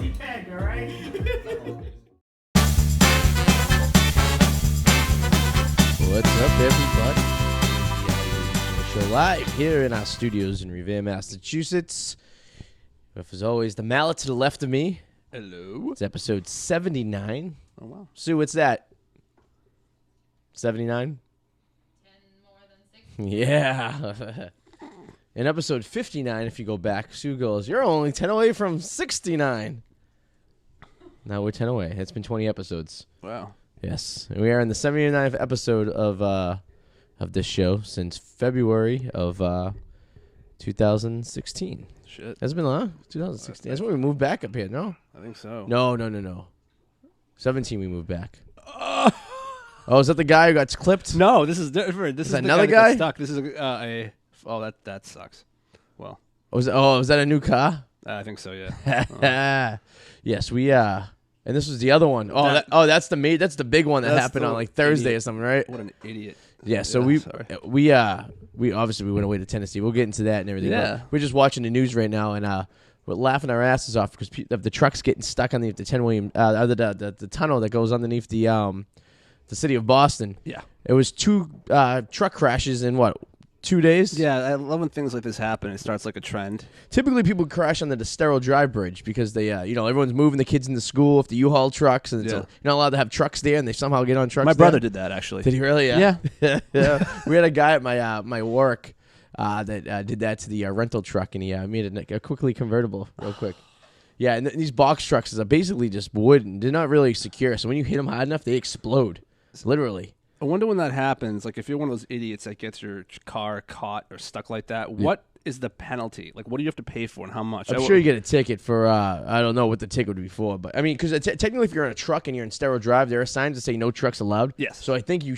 he can, all right? What's up, everybody? Show live here in our studios in Revere, Massachusetts. With, as always, the mallet to the left of me. Hello. It's episode 79. Oh, wow. Sue, what's that? 79? 10 more than 60. Yeah. In episode 59, if you go back, Sue goes, "You're only 10 away from 69." Now we're 10 away. It's been 20 episodes. Wow. Yes. We are in the 79th episode of this show since February of 2016. Shit. Has it been long? 2016. That's when we moved back up here, no? I think so. No. 17 we moved back. Oh, is that the guy who got clipped? No, this is different. This is another the guy guy? that got stuck. This is a oh, that sucks. Well, Was that a new car? I think so, yeah. Yes, we and this was the other one. Oh, that's the big one that That's happened the on like Thursday idiot. or something, right? What an idiot. Yeah, so sorry. we obviously we went away to Tennessee. We'll get into that and everything. Yeah. We're just watching the news right now and we're laughing our asses off because the truck's getting stuck underneath the 10 William the tunnel that goes underneath the city of Boston. Yeah. It was 2 truck crashes in 2 days? Yeah, I love when things like this happen. It starts like a trend. Typically, people crash under the Sterile Drive Bridge because they, everyone's moving the kids into school with the U-Haul trucks, and you're not allowed to have trucks there, and they somehow get on trucks. My brother did that, actually. Did he really? Yeah. Yeah. We had a guy at my work that did that to the rental truck, and he made a quickly convertible real quick. Yeah, and these box trucks are basically just wood, and they're not really secure, so when you hit them hard enough, they explode, literally. I wonder when that happens, like if you're one of those idiots that gets your car caught or stuck like that, what is the penalty? Like, what do you have to pay for and how much? I'm sure you get a ticket for, I don't know what the ticket would be for, but I mean, because technically if you're in a truck and you're in Sterile Drive, there are signs that say no trucks allowed. Yes. So I think you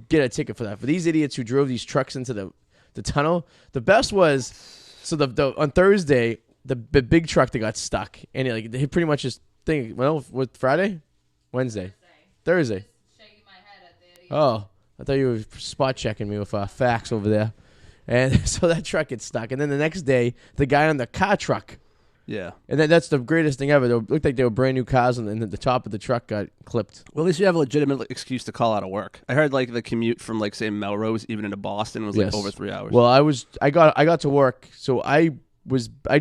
get a ticket for that. For these idiots who drove these trucks into the tunnel, the best was, on Thursday, the big truck that got stuck, and he pretty much just with Friday? Wednesday? Thursday. Oh, I thought you were spot checking me with facts over there. And so that truck gets stuck. And then the next day, the guy on the car truck. Yeah. And that's the greatest thing ever. They looked like they were brand new cars, and the top of the truck got clipped. Well, at least you have a legitimate excuse to call out of work. I heard like the commute from like say Melrose even into Boston was like over 3 hours. Well, I got to work, so I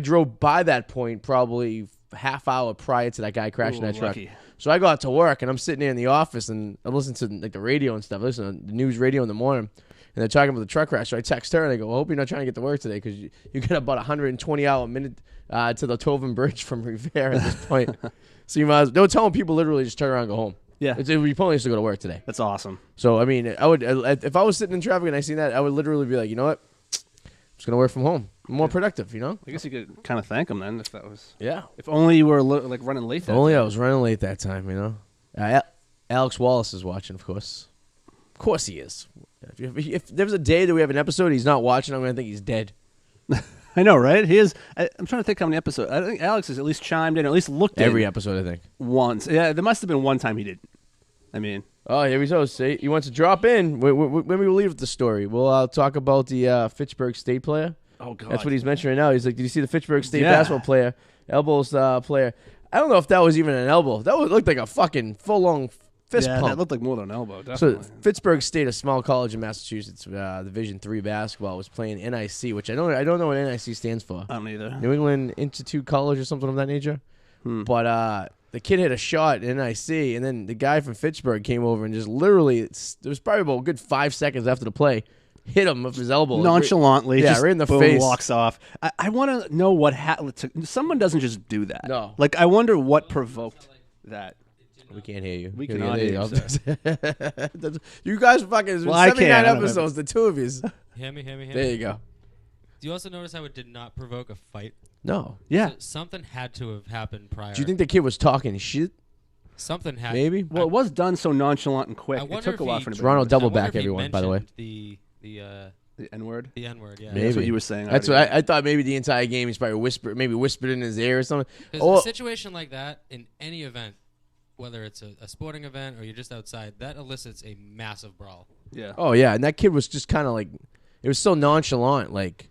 drove by that point probably half hour prior to that guy crashing that truck. Lucky. So I got to work, and I'm sitting there in the office, and I'm listening to like the radio and stuff. Listen to the news radio in the morning, and they're talking about the truck crash. So I text her, and I go, "Well, I hope you're not trying to get to work today because you get about 120 minute to the Tovan Bridge from Revere at this point." So they were telling people literally just turn around and go home. Yeah. It would be pointless to go to work today. That's awesome. So, I mean, I would if I was sitting in traffic and I seen that, I would literally be like, you know what? I'm just going to work from home. I'm more productive, you know? I guess you could kind of thank him then if that was... Yeah. If only you were like running late that Only time. I was running late that time, you know? Alex Wallace is watching, of course. Of course he is. If there's a day that we have an episode he's not watching, I'm going to think he's dead. I know, right? He is. I'm trying to think how many episodes. I think Alex has at least chimed in, or at least looked at Every episode, I think. once. Yeah, there must have been one time he didn't. I mean... Oh, here we go. Say he wants to drop in. When we will leave the story, we'll talk about the Fitchburg State player. Oh, God. That's what he's mentioning right now. He's like, did you see the Fitchburg State basketball player? Elbows player. I don't know if that was even an elbow. That looked like a fucking full-on fist pump. that looked like more than an elbow, definitely. So Fitchburg State, a small college in Massachusetts, Division III basketball, was playing NIC, which I don't know what NIC stands for. I don't either. New England Institute College or something of that nature. But the kid hit a shot in NIC, and then the guy from Fitchburg came over and just literally, it was probably about a good 5 seconds after the play, hit him with his elbow. Nonchalantly, yeah, just right in the boom, face. walks off. I want to know what happened. Someone doesn't just do that. No. Like, I wonder what provoked that. We can't hear you. We cannot hear you, sir. You guys fucking, Well, I 79 can't. episodes, the two of you. Hear me. There you go. Do you also notice how it did not provoke a fight? No. Yeah. So something had to have happened prior. Do you think the kid was talking shit? Something had. Maybe? Well, it was done so nonchalant and quick. I It wonder took a if while he- for anybody. Toronto to double I wonder back, if he everyone, by the way. mentioned The The N-word. the N-word, yeah. Maybe. That's what you were saying. That's Arty. what I thought. Maybe the entire game he's probably whispered in his ear or something. Because a situation like that in any event, whether it's a sporting event or you're just outside, that elicits a massive brawl. Yeah. Oh yeah, and that kid was just kind of like, it was so nonchalant, like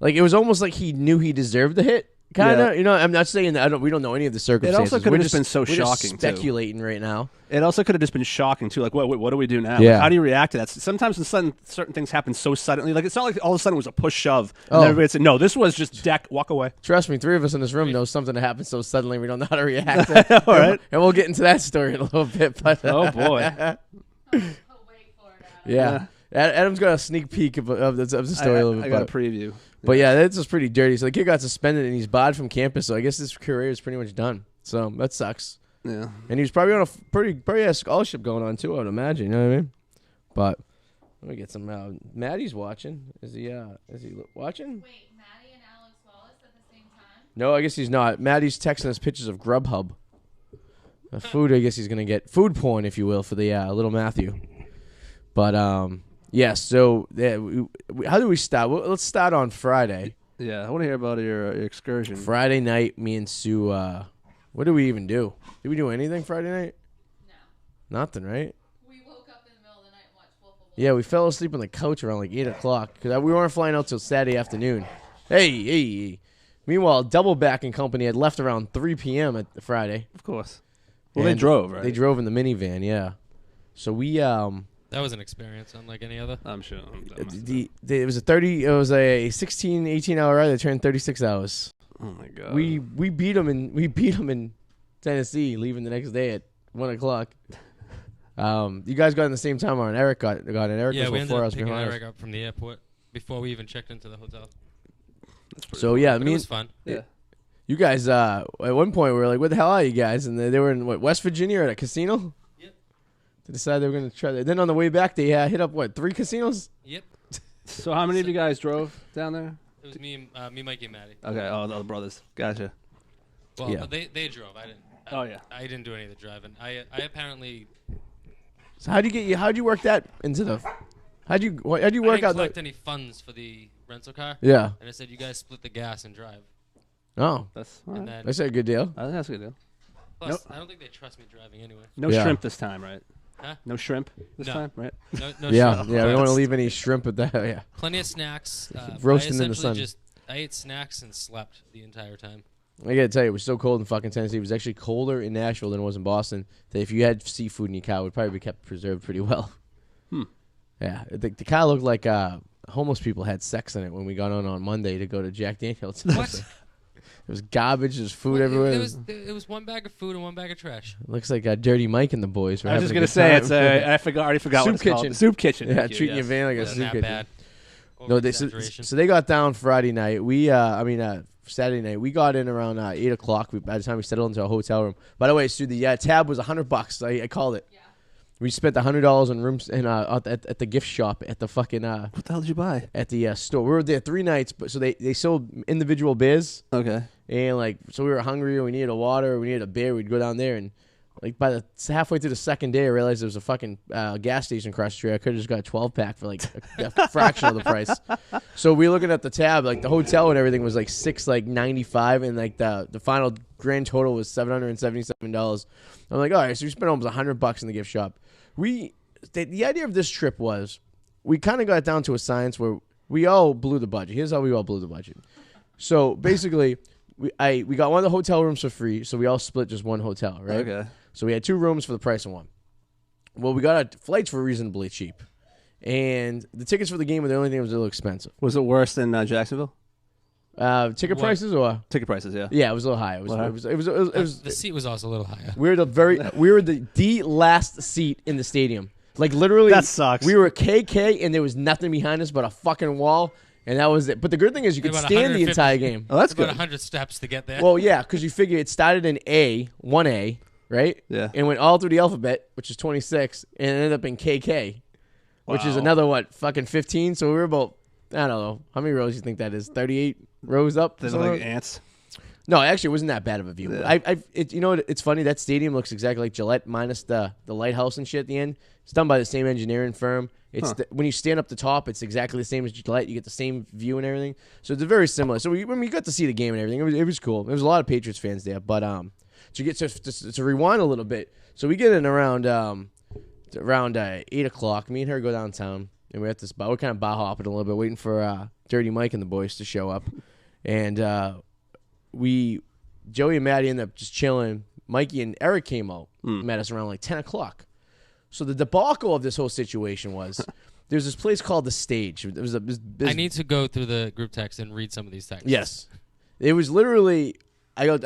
it was almost like he knew he deserved the hit, Kind of, I'm not saying that we don't know any of the circumstances. also could have We're just been so we're shocking, just too. speculating right now. It also could have just been shocking too. Like, what do we do now? Yeah. Like, how do you react to that? Sometimes certain things happen so suddenly. Like, it's not like all of a sudden it was a push shove, and Oh. everybody said, "No, this was just deck, walk away." Trust me, 3 of us in this room know something that happened so suddenly we don't know how to react. To it. All right. And we'll get into that story in a little bit. But Oh boy. Oh, wait for it, Adam. yeah. Adam's got a sneak peek of the story a little bit. I got a preview. But yeah, that's just pretty dirty. So the kid got suspended and he's barred from campus. So I guess his career is pretty much done. So that sucks. Yeah. And he was probably on probably a scholarship going on too, I would imagine. You know what I mean? But let me get some. Maddie's watching. Is he watching? Wait, Maddie and Alex Wallace at the same time? No, I guess he's not. Maddie's texting us pictures of Grubhub. Food, I guess he's gonna get food porn, if you will, for the little Matthew. But yeah. So yeah, how do we start? Well, let's start on Friday. Yeah. I want to hear about your excursion. Friday night, me and Sue. What did we even do? Did we do anything Friday night? No. Nothing, right? We woke up in the middle of the night and watched Wolf of Wall Yeah, we fell asleep on the couch around like 8 o'clock because we weren't flying out till Saturday afternoon. Hey. Meanwhile, Double Back and Company had left around 3 p.m. at Friday. Of course. Well, they And drove, right? They drove in the minivan, yeah. So we That was an experience unlike any other. I'm sure. it was a 16, 18-hour ride that turned 36 hours. Oh my god. We beat them in Tennessee, leaving the next day at 1 o'clock. You guys got in the same time on Eric got in. Eric Yeah, was we about ended 4 up hours picking behind Eric us. up from the airport before we even checked into the hotel. So yeah, But it was fun. Yeah. you guys at one point we were like, "What the hell are you guys?" And they were in West Virginia at a casino. Yep. They decided they were going to try that. Then on the way back, they hit up 3 casinos. Yep. So how many of you guys drove down there? It was me, Mikey, and Maddie. Okay. Oh, the other brothers. Gotcha. Well, Yeah. they drove. I didn't. Oh, yeah. I didn't do any of the driving. I apparently So how'd you work that into the? How'd you work I didn't out collect the? any funds for the rental car. Yeah. And I said, you guys split the gas and drive. Oh, That's And then that's a good deal. I think that's a good deal. plus, I don't think they trust me driving anyway. No Yeah. shrimp this time, right? Huh? No shrimp this No. time, right? No Yeah, shrimp. yeah. We don't want to But leave any shrimp at that. Yeah. plenty of snacks. Roasting in I the essentially sun. I ate snacks and slept the entire time. I gotta tell you, it was so cold in fucking Tennessee. It was actually colder in Nashville than it was in Boston. That if you had seafood in your car, it would probably be kept preserved pretty well. Yeah, the car looked like homeless people had sex in it when we got on Monday to go to Jack Daniel's. What? It was garbage. There's food Well, everywhere. It was one bag of food and one bag of trash. Looks like Dirty Mike and the boys. Were I was just having a gonna good say time. it's already forgot Soup what it's called. kitchen. Soup kitchen. Yeah, thank you, treating your yes. van like a Wasn't soup that kitchen. bad. No, Over-exaggeration. so they got down Friday night. We, Saturday night. We got in around 8 o'clock. By the time we settled into a hotel room. By the way, Sue, the tab was $100. I called it. Yeah. We spent $100 on rooms and at the gift shop at the fucking What the hell did you buy? at the store. We were there 3 nights, but so they sold individual beers Okay. and so we were hungry or we needed a water or we needed a beer. We'd go down there and by the halfway through the second day, I realized there was a fucking gas station across the street. I could have just got a 12-pack for a fraction of the price. So we looking at the tab, the hotel and everything was $695, and the final grand total was $777. I'm like, all right, so we spent almost $100 in the gift shop. The idea of this trip was we kind of got down to a science where we all blew the budget. Here's how we all blew the budget. So basically, we got one of the hotel rooms for free, so we all split just one hotel, right? Okay. So we had 2 rooms for the price of one. Well, we got our flights for reasonably cheap, and the tickets for the game were the only thing that was a little expensive. Was it worse than Jacksonville? Ticket What? prices, or Ticket prices, yeah. yeah, it was a little high. It was The seat was also a little higher. we were the last seat in the stadium. Literally, That sucks. We were KK, and there was nothing behind us but a fucking wall, and that was it. But the good thing is you could About stand the 150 entire game. Oh, that's About good. 100 steps to get there. Well, yeah, because you figure it started in 1A, right? Yeah. And went all through the alphabet, which is 26, and ended up in KK, which is Wow. another, fucking 15? So we were about, I don't know, how many rows do you think that is? 38 rows up? They're somewhere? like ants. No, actually, it wasn't that bad of a view. Yeah. You know what? It's funny. That stadium looks exactly like Gillette, minus the lighthouse and shit at the end. It's done by the same engineering firm. It's when you stand up the top, it's exactly the same as Gillette. You get the same view and everything. So it's very similar. So when we got to see the game and everything, it was cool. There was a lot of Patriots fans there. But to rewind a little bit, so we get in around 8 o'clock. Me and her go downtown, and we're at this bar. We're kind of bar hopping a little bit, waiting for Dirty Mike and the boys to show up, and. Joey and Maddie ended up just chilling. Mikey and Eric came out, met us around like 10 o'clock. So the debacle of this whole situation was there's this place called The Stage. It was I need to go through the group text and read some of these texts. Yes. It was literally, I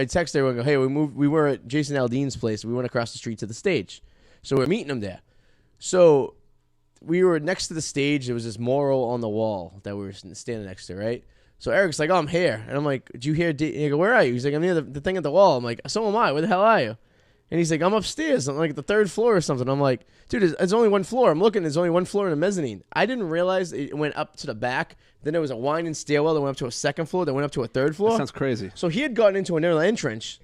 text everyone, go, hey, we were at Jason Aldean's place. We went across the street to The Stage. So we're meeting him there. So we were next to the stage. There was this mural on the wall that we were standing next to, right? So Eric's like, oh, I'm here. And I'm like, did you hear? And I go, where are you? He's like, I'm near the thing at the wall. I'm like, so am I. Where the hell are you? And he's like, I'm upstairs. I'm like the 3rd floor or something. I'm like, dude, it's only 1 floor. I'm looking. There's only 1 floor in the mezzanine. I didn't realize it went up to the back. Then there was a winding stairwell that went up to a 2nd floor. That went up to a 3rd floor. That sounds crazy. So he had gotten into another entrance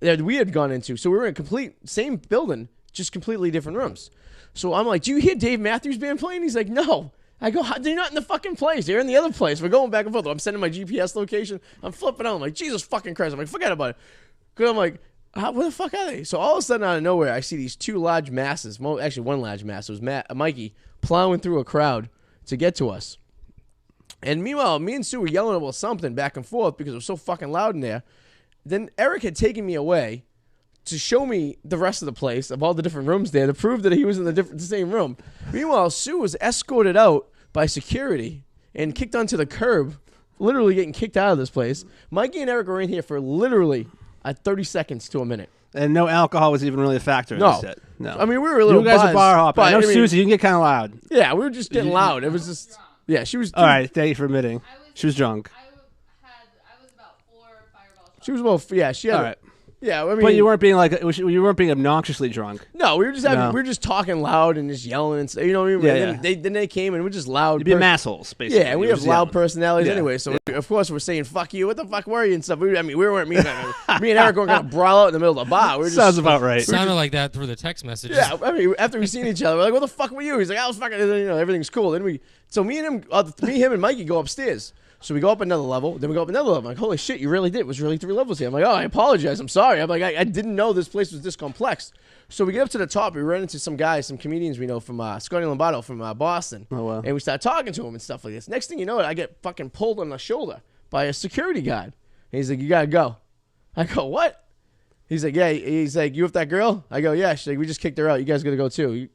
that we had gone into. So we were in complete same building, just completely different rooms. So I'm like, do you hear Dave Matthews Band playing? He's like, no. I go, they're not in the fucking place. They're in the other place. We're going back and forth. I'm sending my GPS location. I'm flipping out. I'm like, Jesus fucking Christ. I'm like, forget about it. Because I'm like, where the fuck are they? So all of a sudden, out of nowhere, I see these 2 large masses. Actually, 1 large mass. It was Mikey plowing through a crowd to get to us. And meanwhile, me and Sue were yelling about something back and forth because it was so fucking loud in there. Then Eric had taken me away to show me the rest of the place of all the different rooms there to prove that he was in the same room. Meanwhile, Sue was escorted out by security and kicked onto the curb, literally getting kicked out of this place. Mikey and Eric were in here for literally 30 seconds to a minute. And no alcohol was even really a factor in this shit. No. I mean, we were a little You guys buzzed, are bar hopping. I know, mean, Susie, you can get kind of loud. Yeah, we were just getting loud. It was just, yeah, she was. All right, thank you for admitting. She was drunk. I was about 4 fireball shots. She was about, yeah, she had. All right. Yeah, I mean, But you weren't being you weren't being obnoxiously drunk. No, we were just we were just talking loud and just yelling and stuff. You know what I mean? Yeah, And then they came and we're just loud. You'd be assholes, basically. Yeah, and we have loud personalities Yeah. anyway. So of course we're saying "fuck you." What the fuck were you and stuff? We weren't me and Eric weren't gonna brawl out in the middle of the bar. We were just, Sounds about right. Sounded like that through the text messages. Yeah, I mean, after we seen each other, we're like, "What the fuck were you?" He's like, "I was fucking." Everything's cool. Then him, and Mikey go upstairs. So we go up another level, then we go up another level. I'm like, holy shit, you really did. It was really 3 levels here. I'm like, oh, I apologize. I'm sorry. I'm like, I didn't know this place was this complex. So we get up to the top. We run into some guys, some comedians we know from Scotty Lombardo from Boston. Oh, wow. And we start talking to him and stuff like this. Next thing you know, I get fucking pulled on the shoulder by a security guard. And he's like, you got to go. I go, what? He's like, yeah. He's like, you with that girl? I go, yeah. She's like, we just kicked her out. You guys got to go too.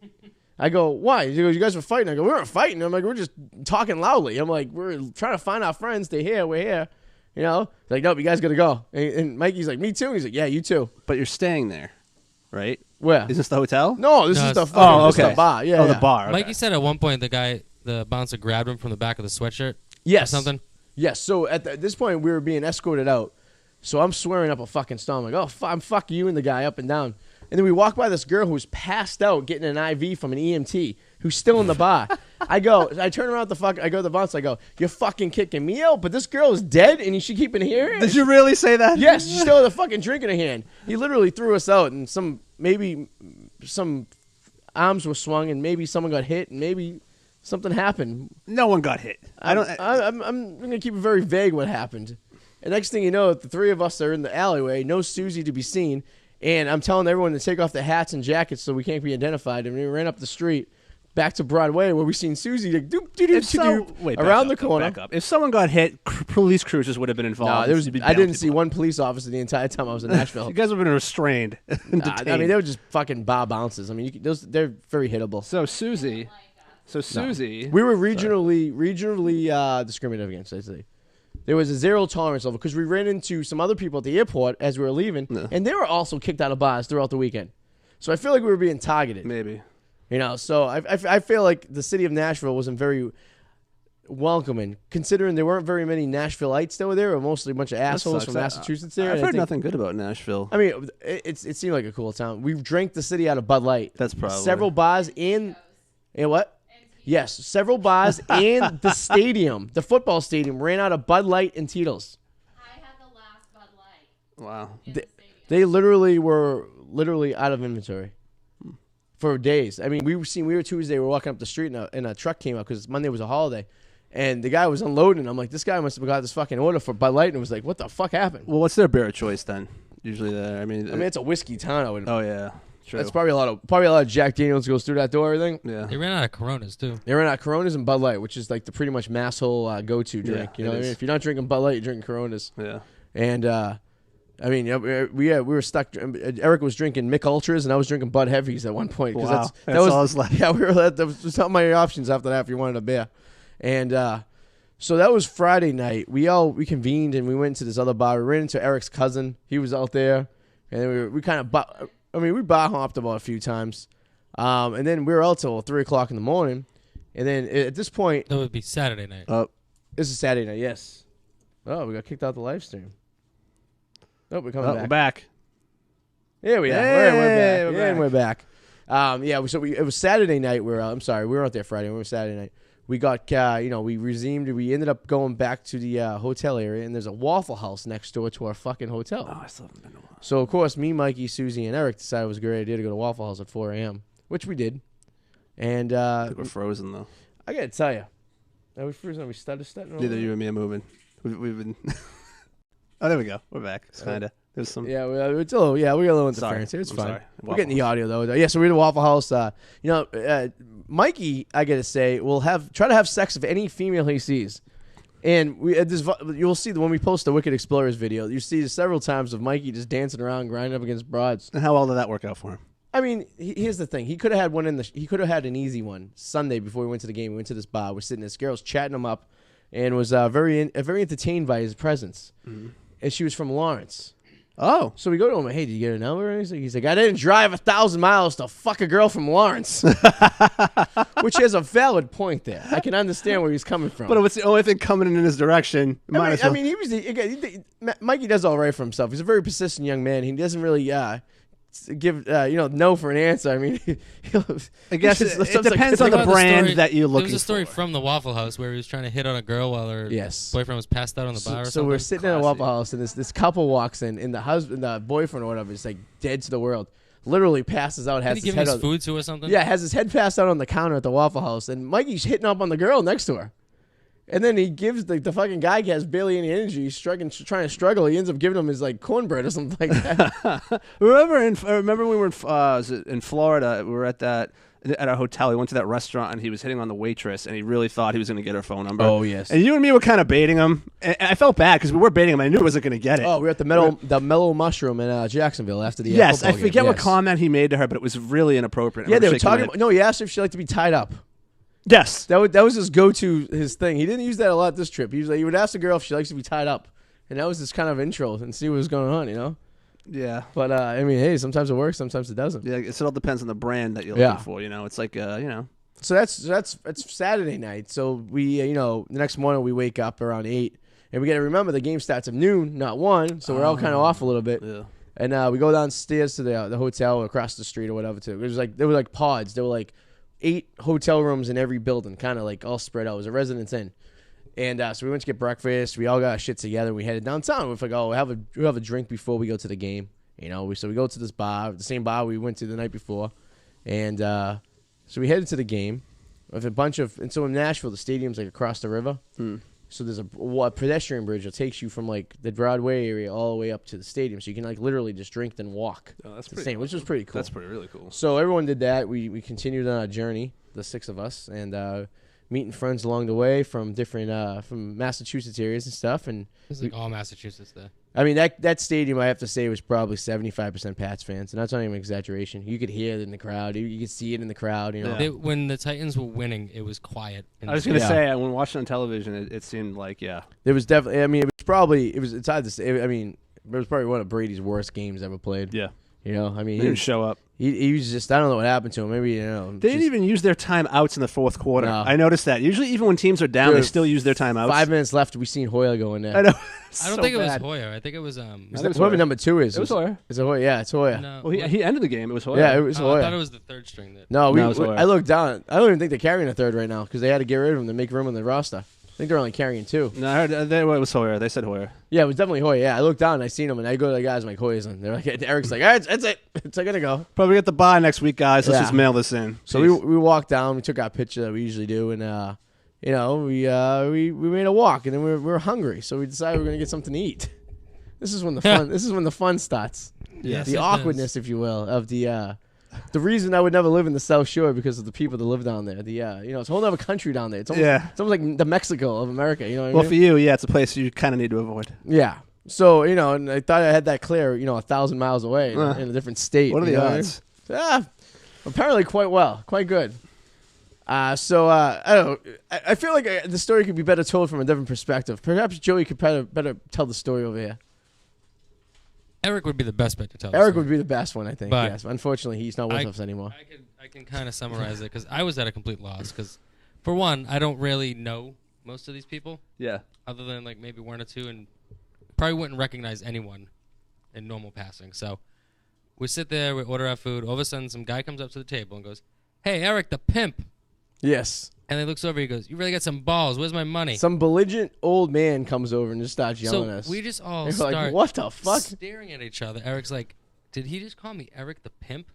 I go, why? He goes, you guys were fighting. I go, we weren't fighting. I'm like, we're just talking loudly. I'm like, we're trying to find our friends. They're here. We're here. You know? Like, nope, you guys got to go. And Mikey's like, me too. He's like, yeah, you too. But you're staying there, right? Where? Is this the hotel? No, this is the fucking this is the bar. Yeah, Oh, yeah. the bar. Okay. Mikey said at one point the bouncer grabbed him from the back of the sweatshirt. Yes. Or something. Yes. So at this point, we were being escorted out. So I'm swearing up a fucking storm. I'm like, oh, I'm fucking you and the guy up and down. And then we walk by this girl who's passed out getting an IV from an EMT who's still in the bar. I turn around I go to the bouncer. I go, you're fucking kicking me out, but this girl is dead and you should keep it here? Did you really say that? Yes, she still had a fucking drink in her hand. He literally threw us out and maybe some arms were swung and maybe someone got hit and maybe something happened. No one got hit. I'm going to keep it very vague what happened. And next thing you know, the 3 of us are in the alleyway, no Susie to be seen. And I'm telling everyone to take off their hats and jackets so we can't be identified. And we ran up the street back to Broadway where we seen Susie like, around the corner. Back up. If someone got hit, police cruisers would have been involved. No, I didn't see one police officer the entire time I was in Nashville. You guys would have been restrained. I mean, they were just fucking bar bounces. I mean, they're very hittable. So Susie, we were regionally discriminated against, I'd say. There was a 0 tolerance level because we ran into some other people at the airport as we were leaving, and they were also kicked out of bars throughout the weekend. So I feel like we were being targeted. Maybe. You know, so I feel like the city of Nashville wasn't very welcoming, considering there weren't very many Nashvilleites that were there, or mostly a bunch of assholes from Massachusetts there. I've heard nothing good about Nashville. I mean, it seemed like a cool town. We drank the city out of Bud Light. That's probably. Several bars in what? Yes, several bars and the stadium, the football stadium, ran out of Bud Light and Tito's. I had the last Bud Light. Wow. They literally were out of inventory for days. I mean, we were Tuesday, we were walking up the street and a truck came up because Monday was a holiday. And the guy was unloading. I'm like, this guy must have got this fucking order for Bud Light. And it was like, what the fuck happened? Well, what's their beer of choice then? Usually there. I mean, it's a whiskey town. Oh, yeah. True. That's probably a lot of Jack Daniels goes through that door. Everything. Yeah. They ran out of Coronas too. They ran out of Coronas and Bud Light, which is like the pretty much masshole go-to drink. Yeah, you know what I mean? is. If you're not drinking Bud Light, you're drinking Coronas. Yeah. And I mean, we were stuck. Eric was drinking Mick Ultras, and I was drinking Bud Heavies at one point. Wow, that was all I was left. Yeah, that was not my options after that. If you wanted a beer, and so that was Friday night. We convened and we went to this other bar. We ran into Eric's cousin. He was out there, and then we kind of we bar hopped about a few times, and then we were out till 3 o'clock in the morning, and then at this point, That would be Saturday night. this is Saturday night. Yes. Oh, we got kicked out the live stream. Oh, we're coming back. We're back. Here we are. Hey, We're back. It was Saturday night. I'm sorry, we were out there Friday. We were Saturday night. We got, we resumed. We ended up going back to the hotel area, and there's a Waffle House next door to our fucking hotel. Oh, I still haven't been to one. So, of course, me, Mikey, Susie, and Eric decided it was a great idea to go to Waffle House at 4 a.m., which we did. And I think we're frozen, though. I got to tell you, are we frozen? Are we stuttering? Neither you and me are moving. We've been... Oh, there we go. We're back. It's kind of... There's some... Yeah, we got a little interference here. It's I'm fine. sorry. We're getting the audio, though. Yeah, so we're at the Waffle House. Mikey, I got to say, will try to have sex with any female he sees. And you'll see when we post the Wicked Explorers video, you see several times of Mikey just dancing around, grinding up against broads. And how well did that work out for him? I mean, here's the thing. He could have had one he could have had an easy one Sunday before we went to the game. We went to this bar. We're sitting there. This girl's chatting him up and was very entertained by his presence. Mm-hmm. And she was from Lawrence. Oh. So we go to him, hey, did you get a number? And he's like, I didn't drive 1,000 miles to fuck a girl from Lawrence. Which is a valid point there. I can understand where he's coming from. But if it's the only thing coming in his direction, Mikey does all right for himself. He's a very persistent young man. He doesn't really give no for an answer. I mean, I guess it depends on the brand that you're looking for. There was a story from the Waffle House where he was trying to hit on a girl while her boyfriend was passed out on the bar or something. So we're sitting in a Waffle House, and this couple walks in, and the boyfriend or whatever is like dead to the world. Literally passes out. Did he give his food to or something? Yeah, has his head passed out on the counter at the Waffle House, and Mikey's hitting up on the girl next to her. And then he gives the fucking guy has barely any energy. He's trying to struggle. He ends up giving him his like cornbread or something like that. remember we were in Florida. We were at our hotel. He went to that restaurant and he was hitting on the waitress, and he really thought he was going to get her phone number. Oh yes. And you and me were kind of baiting him. And I felt bad because we were baiting him. I knew he wasn't going to get it. Oh, we were at the Mellow Mushroom in Jacksonville after the yes. I football forget game. what comment he made to her, but it was really inappropriate. Yeah, they were talking. No, he asked her if she liked to be tied up. Yes, that was his go-to, his thing. He didn't use that a lot this trip. He would ask a girl if she likes to be tied up, and that was his kind of intro and see what was going on, you know. Yeah, but I mean, hey, sometimes it works, sometimes it doesn't. Yeah, it all depends on the brand that you're looking for. You know, it's like So that's Saturday night. So we the next morning we wake up around 8, and we got to remember the game starts at noon, not 1. So we're all kind of off a little bit. Yeah. And we go downstairs to the hotel across the street or whatever too. There were like pods. There were like 8 hotel rooms in every building, kind of like all spread out. It was a residence inn. And so we went to get breakfast. We all got our shit together. We headed downtown. We're like, we'll have a drink before we go to the game. So we go to this bar, the same bar we went to the night before. And so we headed to the game with a bunch of, and so in Nashville, the stadium's like across the river. So there's a pedestrian bridge that takes you from like the Broadway area all the way up to the stadium. So you can like literally just drink then walk. Oh, that's pretty cool. Which was pretty cool. That's really cool. So everyone did that. We continued on our journey, the 6 of us, and meeting friends along the way from different from Massachusetts areas and stuff. And it's like all Massachusetts there. I mean, that stadium, I have to say, was probably 75% Pats fans, and that's not even an exaggeration. You could hear it in the crowd. You could see it in the crowd. When the Titans were winning, it was quiet. I was going to say, when watching on television, it seemed like, there was definitely. I mean, it's hard to say. I mean, it was probably one of Brady's worst games ever played. Yeah. I mean, he didn't show up. He was just, I don't know what happened to him. Maybe, They didn't even use their timeouts in the fourth quarter. No. I noticed that. Usually, even when teams are down, they still use their timeouts. 5 minutes left. We seen Hoyer go in there. I know. I don't think it was Hoyer. I think it was whoever number 2 is. It was Hoyer. It's Hoyer. Yeah, it's Hoyer. No, well, he ended the game. It was Hoyer. Yeah, it was Hoyer. I thought it was the third string. I looked down. I don't even think they're carrying a third right now because they had to get rid of him to make room on the roster. I think they're only carrying 2. No, I heard it was Hoyer. They said Hoyer. Yeah, it was definitely Hoyer. Yeah, I looked down and I seen him, and I go to the guys, I'm like, Hoyer's in. They're like, Eric's like, all right, that's it. It's gonna go. Probably get the bye next week, guys. Let's just mail this in. So we walked down. We took our picture that we usually do, and we made a walk, and then we were hungry, so we decided we are gonna get something to eat. This is when the fun. This is when the fun starts. Yes, the awkwardness, if you will, of the reason I would never live in the South Shore because of the people that live down there. It's a whole other country down there. It's almost like the Mexico of America. You know what I mean? Well, for you, it's a place you kind of need to avoid. Yeah. So, and I thought I had that clear, 1,000 miles away in a different state. What are the you know I odds? mean? Apparently quite well, quite good. I don't know. I feel like the story could be better told from a different perspective. Perhaps Joey could better tell the story over here. Eric would be the best bet to tell. Eric would be the best one, I think. But yes. Unfortunately, he's not with us anymore. I can kind of summarize it because I was at a complete loss. Because for one, I don't really know most of these people. Yeah. Other than like maybe one or two, and probably wouldn't recognize anyone in normal passing. So we sit there, we order our food. All of a sudden, some guy comes up to the table and goes, "Hey, Eric, the pimp." Yes. And he looks over. He goes, "You really got some balls. Where's my money?" Some belligerent old man comes over and just starts yelling at us. So we just all We're start like, what the fuck? staring at each other. Eric's like, "Did he just call me Eric the pimp?"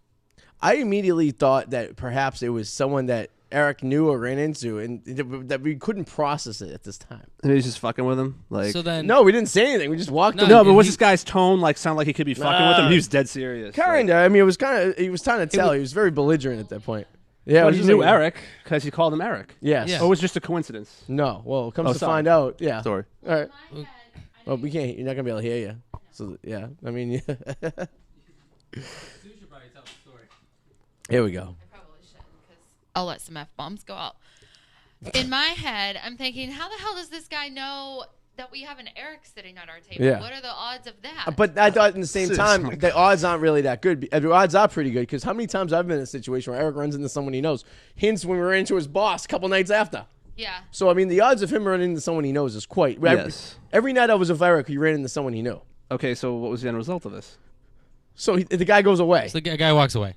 I immediately thought that perhaps it was someone that Eric knew or ran into, and that we couldn't process it at this time. And he's just fucking with him. Like, So then, No, we didn't say anything. We just walked No, away. no, but was he- this guy's tone like sound like he could be fucking with him? He was dead serious. Kinda. I mean, it was kind of. He was trying to tell. He was very belligerent at that point. Yeah, it Well, was he just knew like- Eric because he called him Eric. Yes. Yeah. Or was it just a coincidence? No. Well, it comes Oh, to sorry. find out. Yeah. Sorry. All right. In my head, I Well, know we can't. You're not gonna be able to hear you. So yeah. I mean, yeah. Here we go. I probably shouldn't because I'll let some F-bombs go out. In my head, I'm thinking, how the hell does this guy know that we have an Eric sitting at our table? Yeah. What are the odds of that? But I thought at the same Jesus, time, my the odds aren't really that good. The odds are pretty good because how many times I've been in a situation where Eric runs into someone he knows. Hints when we ran into his boss a couple nights after. yeah. So I mean, the odds of him running into someone he knows is quite. Yes. Every night I was with Eric, he ran into someone he knew. Okay, so what was the end result of this? So the guy goes away. so the guy walks away.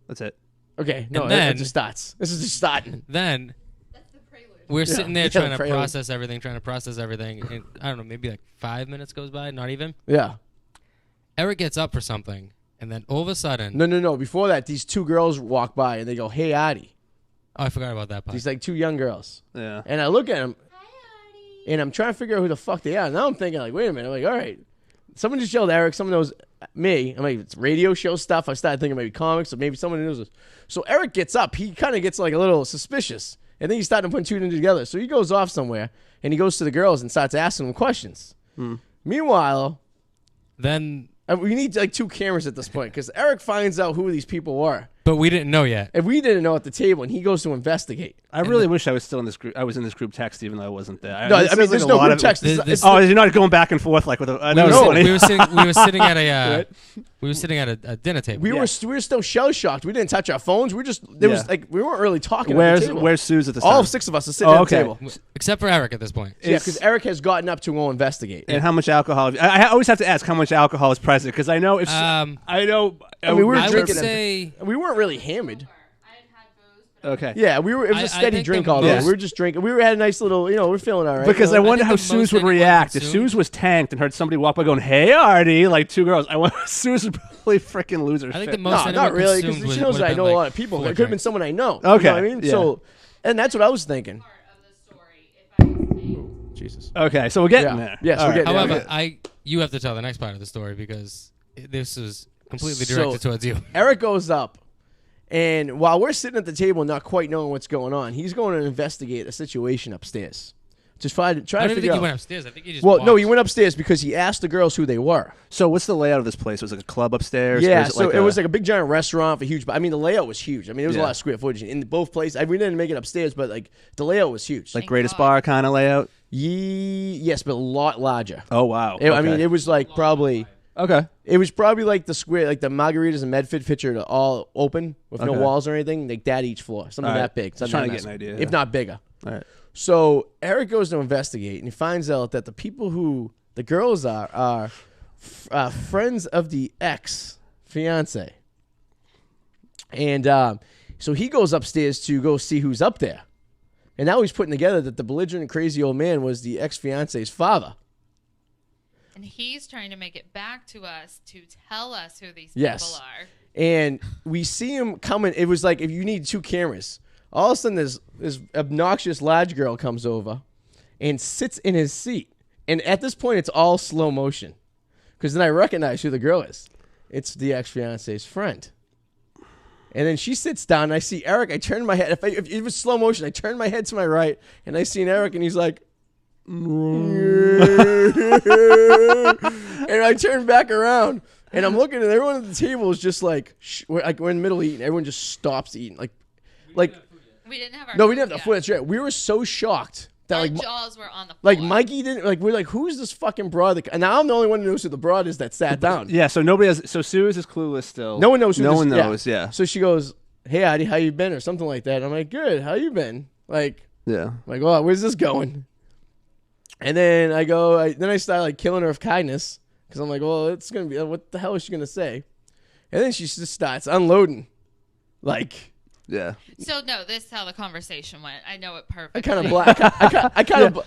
That's it. Okay, no, And it then- just starts. This is just starting. Then That's the prelude. we're sitting there Yeah, trying to prelude. process everything, and I don't know, maybe like 5 minutes goes by, not even. Yeah. Eric gets up for something, and then all of a sudden, No. Before that, these two girls walk by and they go, "Hey, Arty." oh, I forgot about that part. These like two young girls, Yeah. and I look at them Hi, Arty. and I'm trying to figure out who the fuck they are. Now I'm thinking like, wait a minute. I'm like, all right, someone just yelled Eric. Someone knows me. I'm like, it's radio show stuff. I started thinking maybe comics or maybe someone knows us. So Eric gets up. He kind of gets like a little suspicious, and then he's starting to put two and two together. So he goes off somewhere and he goes to the girls and starts asking them questions. Meanwhile, Then, we need like two cameras at this point because Eric finds out who these people were. but we didn't know yet. And we didn't know at the table, and he goes to investigate. I really wish I was still in this group. I was in this group text even though I wasn't there. No, This I mean, feels there's like a no lot group of- text. This- It's- this- Oh, you're not going back and forth like with a. That was funny. We were sitting at a dinner table. we were still shell shocked. We didn't touch our phones. We just there was Yeah. like we weren't really talking. at Where's the table. Where's Suze at this all time? of six of us are sitting Oh, at the okay. table? Except for Eric at this point. Yeah, because Eric has gotten up to go investigate. And how much alcohol? I always have to ask how much alcohol is present because I know if I know. I mean, we were I would drinking. say We weren't really hammered. I had had booze, but okay. Yeah, we were. It was I a steady think drink the all day. most- We were just drinking. We had a nice little. We're feeling all right. Because you I know? wonder think how the Suze most would anyone react if consumed- Suze was tanked and heard somebody walk by going, "Hey, Arty!" Like two girls. I want Suze would probably freaking lose her I think shit. the most No, anyone not really. consumed Because she would- knows would that I have know been a like lot of people. 4 It could have been drinks. someone I know. Okay, You know what I mean? yeah. So, and that's what I was thinking. part of the story if I was tanked. Jesus. Okay, so we're getting Yeah. there. Yes, All we're right. getting there. However, you have to tell the next part of the story because this is completely So- directed towards you. Eric goes up, and while we're sitting at the table not quite knowing what's going on, he's going to investigate a situation upstairs. Just try I to don't even figure think he out. went upstairs. I think he just Well, no, walked. he went upstairs because he asked the girls who they were. So what's the layout of this place? Was it like a club upstairs? Or Yeah, is so it was like a big giant restaurant for huge. I mean, the layout was huge. I mean, it was a Yeah. lot of square footage in both places. We didn't make it upstairs, but like the layout was huge. like Thank greatest God. bar kind of layout. Yes, but a lot larger. Oh wow. I mean, it was like probably. okay. It was probably like the square, like the margaritas and Medford picture, all open with no Okay. walls or anything, like that each floor, something All right. that big. Just something trying that to get an massive. idea, if yeah. not bigger. All right. So Eric goes to investigate, and he finds out that the people who the girls are friends of the ex fiance, and so he goes upstairs to go see who's up there, and now he's putting together that the belligerent, crazy old man was the ex fiance's father. And he's trying to make it back to us to tell us who these Yes. people are. And we see him coming. It was like if you need two cameras. All of a sudden, this obnoxious large girl comes over and sits in his seat. And at this point, it's all slow motion. Because then I recognize who the girl is. It's the ex-fiance's friend. And then she sits down, and I see Eric. I turn my head. If it was slow motion, I turn my head to my right, and I see Eric, and he's like, And I turn back around, and I'm looking, and everyone at the table is just like, we're in the middle of eating. Everyone just stops eating. Like, We didn't have our no, food we didn't have the yet. food. That's right. We were so shocked that Our like, jaws were on the floor. like Mikey didn't. Like, we're like, who's this fucking broad? And now I'm the only one who knows who the broad is that sat down. Yeah, so nobody has. So Sue is clueless still. No one knows who No this, one knows. Yeah. So she goes, "Hey, Arty, how you been?" or something like that. And I'm like, "Good. How you been?" Like, Yeah. oh, where's this going? And then then I start like killing her with kindness because I'm like, well, it's gonna be what the hell is she gonna say? And then she just starts unloading, like. Yeah. So no, this is how the conversation went. I know it perfectly. I kind of blacked.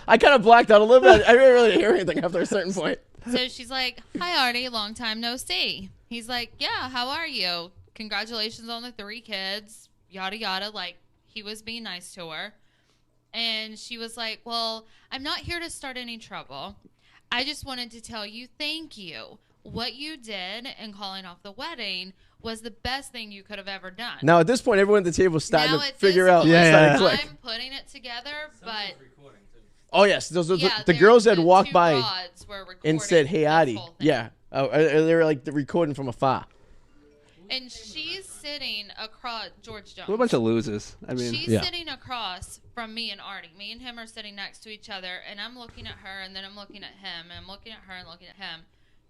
I kind of blacked out a little bit. I didn't really hear anything after a certain point. So she's like, "Hi, Arty. Long time no see." He's like, "Yeah, how are you? Congratulations on the 3 kids. Yada yada." Like he was being nice to her. And she was like, "Well, I'm not here to start any trouble. I just wanted to tell you thank you. What you did in calling off the wedding was the best thing you could have ever done." Now at this point, everyone at the table is starting Now to at figure this out. point, It's starting to click. I'm putting it together, but Oh yes, the there- girls had the walked 2 by rods were and said, recording "Hey, this Arty." whole thing. Yeah, they were like recording from afar. And she's sitting across George Jones. We're a bunch of losers. I mean, She's Yeah. sitting across from me and Arty. Me and him are sitting next to each other, and I'm looking at her, and then I'm looking at him, and I'm looking at her and looking at him,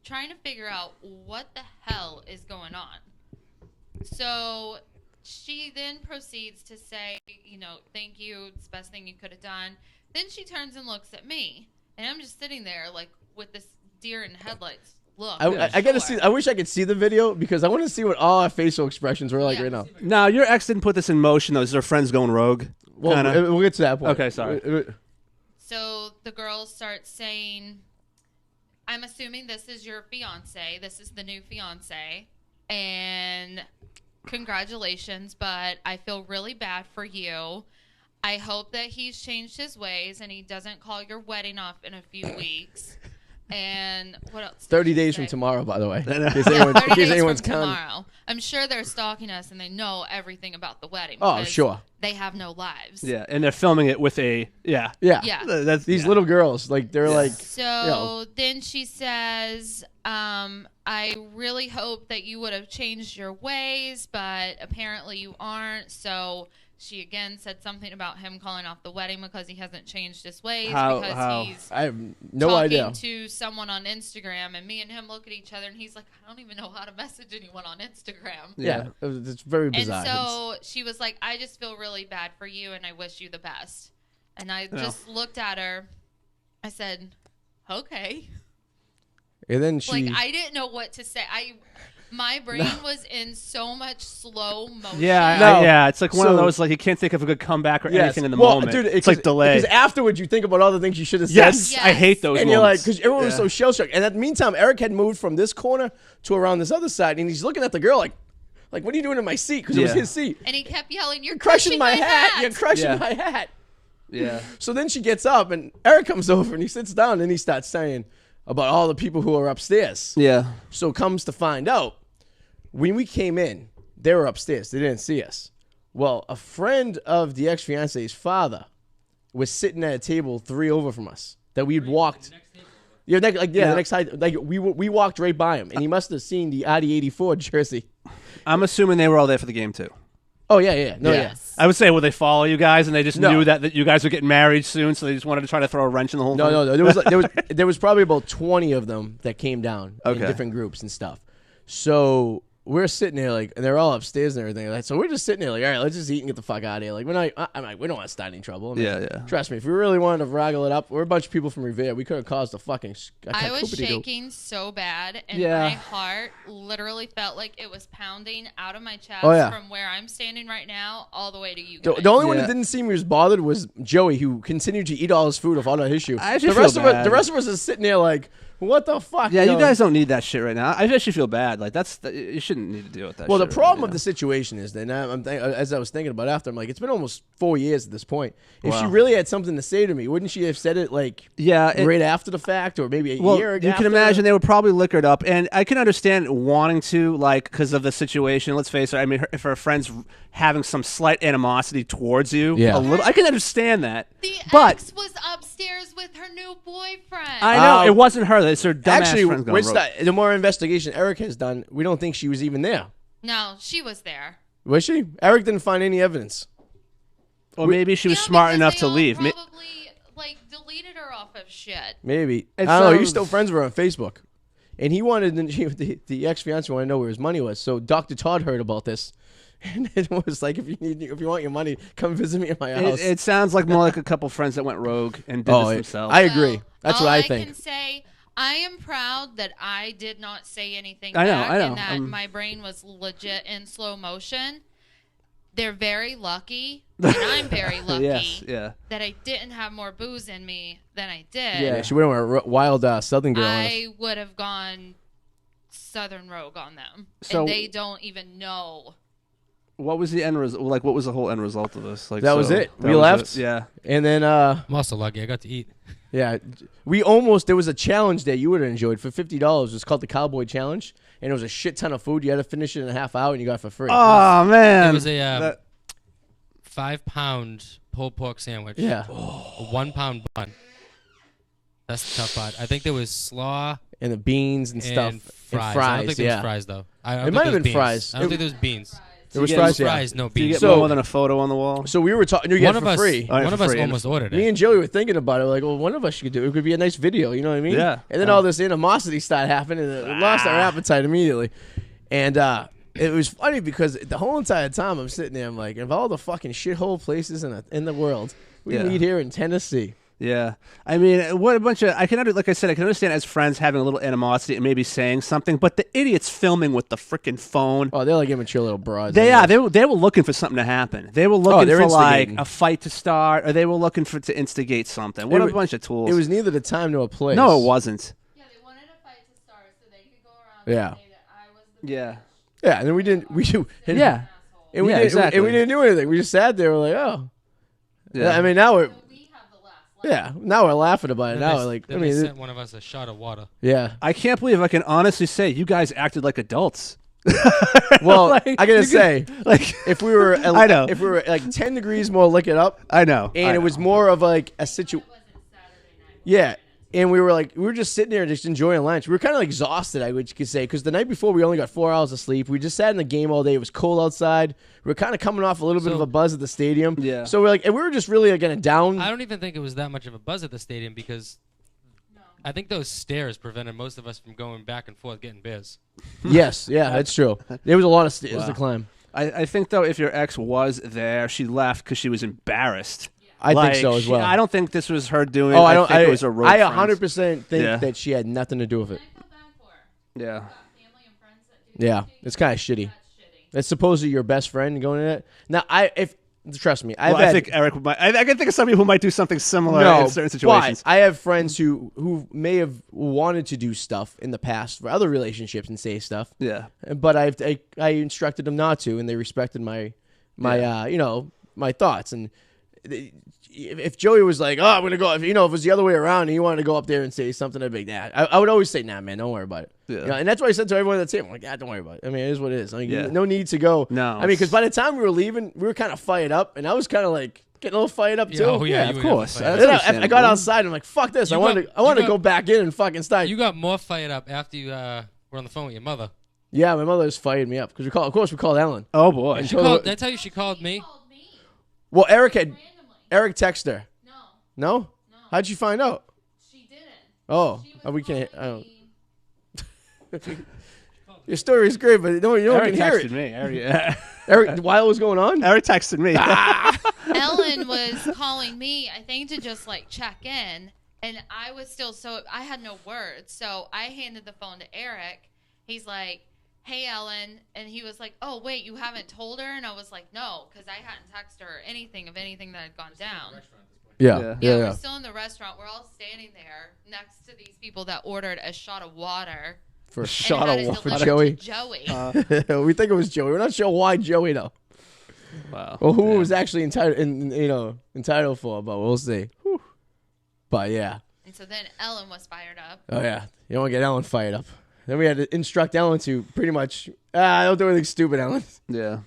trying to figure out what the hell is going on. So she then proceeds to say, "Thank you. It's the best thing you could have done." Then she turns and looks at me, and I'm just sitting there like with this deer in headlights look. I gotta see. I wish I could see the video because I want to see what all our facial expressions were like Yeah. right now. now your ex didn't put this in motion though. Is their friends going rogue? Well, Kinda. we'll get to that point. Okay, sorry. So the girls start saying, "I'm assuming this is your fiance. This is the new fiance. And congratulations, but I feel really bad for you. I hope that he's changed his ways and he doesn't call your wedding off in a few weeks." And what else? did 30 she days say? from tomorrow, by the way. Yeah, In case Yeah, 30 days anyone's from counting. tomorrow. I'm sure they're stalking us and they know everything about the wedding. Oh, because sure. They have no lives. Yeah, and they're filming it with a Yeah. Yeah. That's These little girls, like they're like, So then she says, "I really hope that you would have changed your ways, but apparently you aren't." So she again said something about him calling off the wedding because he hasn't changed his ways because he's I have no talking idea. to someone on Instagram, and me and him look at each other, and he's like, "I don't even know how to message anyone on Instagram." Yeah, it's very bizarre. And so she was like, "I just feel really bad for you, and I wish you the best." And I just looked at her. I said, "Okay." And then she, Like I didn't know what to say. My brain was in so much slow motion. Yeah, No. yeah. It's like one of So- those like you can't think of a good comeback or yes. anything in the Well, moment. dude, it's like delay. Because afterwards, you think about all the things you should have said. Yes, Yes. I hate those. And you're like, moments. because everyone was Yeah. so shell shocked. And at the meantime, Eric had moved from this corner to around this other side, and he's looking at the girl like, what are you doing in my seat? Because it was Yeah. his seat. And he kept yelling, "You're Crushing my hat. You're crushing Yeah. my hat. Yeah. So then she gets up, and Eric comes over, and he sits down, and he starts saying about all the people who are upstairs. Yeah. So comes to find out, when we came in, they were upstairs. They didn't see us. Well, a friend of the ex-fiance's father was sitting at a table 3 over from us that we'd walked. Yeah, the next side. Like we walked right by him, and he must have seen the Arty 84 jersey. I'm assuming they were all there for the game too. Oh yeah. No, yeah. Yes. I would say, will they follow you guys, and they just No. knew that you guys were getting married soon, so they just wanted to try to throw a wrench in the whole thing? No. There was probably about 20 of them that came down in Okay. different groups and stuff. So we're sitting there like, and they're all upstairs and everything. Like, so we're just sitting there like, all right, let's just eat and get the fuck out of here. Like, we're not. I'm like, we don't want to start any trouble. I mean, Yeah. Trust me, if we really wanted to raggle it up, we're a bunch of people from Revere. We could have caused a fucking. I was shaking so bad, and Yeah. my heart literally felt like it was pounding out of my chest Oh, yeah. from where I'm standing right now all the way to you The, guys. the only one Yeah. that didn't seem as bothered was Joey, who continued to eat all his food without his shoe. I actually the rest feel of us, bad. the rest of us is sitting there like, what the fuck? Yeah, you know? guys don't need that shit right now. I actually feel bad. Like you shouldn't need to deal with that. Well, shit the problem right of the situation is that now as I was thinking about it after, I'm like, it's been almost 4 years at this point. If she Wow. really had something to say to me, wouldn't she have said it like right after the fact, or maybe a year ago? You can imagine they were probably liquored up, and I can understand wanting to, like, because of the situation. Let's face it. I mean, if her friend's having some slight animosity towards you, Yeah. a little, I can understand that. The but ex was upset upstairs with her new boyfriend. I know Um, it wasn't her. It's her dumbass Actually, friends going rogue. the more investigation Eric has done, we don't think she was even there. No, she was there. Was she? Eric didn't find any evidence. Or maybe she was Yeah, smart because enough they to all leave. Probably like deleted her off of shit. Maybe. It I don't know. He's sounds- still friends with her on Facebook. And he wanted, the ex-fiance wanted to know where his money was. So Dr. Todd heard about this. And it was like, if you want your money, come visit me at my house. It sounds like more like a couple friends that went rogue and did this themselves. I agree. That's all what I I think. can say, I am proud that I did not say anything I know, back I know. and that my brain was legit in slow motion. They're very lucky, and I'm very lucky Yes, yeah. that I didn't have more booze in me than I did. Yeah, she went with a wild Southern girl. on us. I would have gone Southern Rogue on them, So- and they don't even know. What was the end result? Like, what was the whole end result of this? Like, That was it. that We was left. it? Yeah. And then, I'm also lucky. I got to eat. yeah, there was a challenge that you would have enjoyed for $50. It was called the Cowboy Challenge. And it was a shit ton of food. You had to finish it in a half hour, and you got it for free. Oh man. It was a That- 5-pound pulled pork sandwich. Yeah. A 1 pound bun. That's the tough part. I think there was slaw And the beans and stuff. and fries. And I don't think there yeah. was fries though. I don't It think might there have was been beans. fries. I don't It- think there was beans. There was you fries, get yeah. Fries, no Do you beans. get So- more than a photo on the wall? So we were talking. You get One it of for us, free. Oh, yeah, one for of us free. almost ordered Me it. and Joey were thinking about it. Like, well, one of us should do it. It could be a nice video. You know what I mean? Yeah. And then all this animosity started happening, and we lost our appetite immediately. And it was funny because the whole entire time I'm sitting there, I'm like, of all the fucking shithole places in the world, we Yeah. meet here in Tennessee. Yeah, I mean, what a bunch of like I said, I can understand as friends having a little animosity and maybe saying something, but the idiots filming with the freaking phone. Oh, they're like immature little broads. They were looking for something to happen. They were looking they're for like instigating. a fight to start, or they were looking to instigate something. What a bunch of tools. It was neither the time nor place. no, it wasn't. Yeah, they wanted a fight to start so they could go around Yeah. and say that I was the Yeah, Yeah, and then we didn't. And, yeah, and we Yeah, didn't, exactly. And we didn't do anything. We just sat there. We're like, oh. yeah. I mean, now we're. So we have the last laugh. Yeah, now we're laughing about it. Then Now they, we're like, I then they mean, sent one of us a shot of water. yeah. I can't believe I can honestly say you guys acted like adults. Well, Like, I gotta you say, Like, if we were, I know. if we were like 10 degrees more lick it up, I know, and it was more of like a situation. It wasn't Saturday night. Yeah, and we were just sitting there just enjoying lunch. We were kind of exhausted, I would could say, because the night before we only got 4 hours of sleep. We just sat in the game all day. It was cold outside. We were kind of coming off a little bit So- of a buzz at the stadium. Yeah. So we're like, and we were just really like, kind of down. I don't even think it was that much of a buzz at the stadium because I think those stairs prevented most of us from going back and forth getting beers. Yes, yeah, that's true. There was a lot of stairs Wow. to climb. I think though, if your ex was there, she left because she was embarrassed. I Like, think so as well. I don't think this was her doing. Oh, I don't. think it was a road. I friends. 100% think Yeah. that she had nothing to do with it. I feel bad for her. Yeah. Got family and friends that do Yeah, that to you. it's kind of shitty. That's shitty. It's supposedly your best friend going in it. Now, trust me, Well, I think Eric might. I can think of somebody who might do something similar in certain situations. But I have friends who may have wanted to do stuff in the past for other relationships and say stuff, Yeah. but I instructed them not to, and they respected my my thoughts. And if Joey was like, "Oh, I'm gonna go," if it was the other way around, and he wanted to go up there and say something, I'd be like, "Nah." I would always say, "Nah, man, don't worry about it." Yeah. And that's what I said to everyone at the table. I'm like, "Yeah, don't worry about it. I mean, it is what it is. I mean, Yeah. no need to go." No, I mean, because by the time we were leaving, we were kind of fired up, and I was kind of like getting a little fired up too. Oh, yeah, of you were course. getting fired And That's then I got understandable. outside and I'm like, fuck this. I You wanted got- to you go got- back in and fucking start. You got more fired up after you were on the phone with your mother. Yeah, my mother just fired me up because of course we called Ellen. Oh boy. And She told her- called, did I tell you she called She me? called me well, randomly. Eric texted her. No, No? no. How'd you find out? She didn't. Oh, She was we can't. I calling don't. me. Your story is great, but no one Eric can hear texted it. me. Eric, Eric, while it was going on. Eric texted me. Ellen was calling me, I think, to just like check in, and I was still I had no words, so I handed the phone to Eric. He's like, "Hey, Ellen," and he was like, "Oh, wait, you haven't told her?" And I was like, "No," because I hadn't texted her anything that had gone down. Yeah, Yeah, we're still in the restaurant. We're all standing there next to these people that ordered a shot of water. For and Shot had of it water. delivered Joey. to Joey. we think it was Joey. We're not sure why Joey though, Wow. or who Yeah. it was actually entitled for, but we'll see. But yeah. And so then Ellen was fired up. Oh yeah, you don't want to get Ellen fired up. Then we had to instruct Ellen to pretty much, don't do anything stupid, Ellen. Yeah.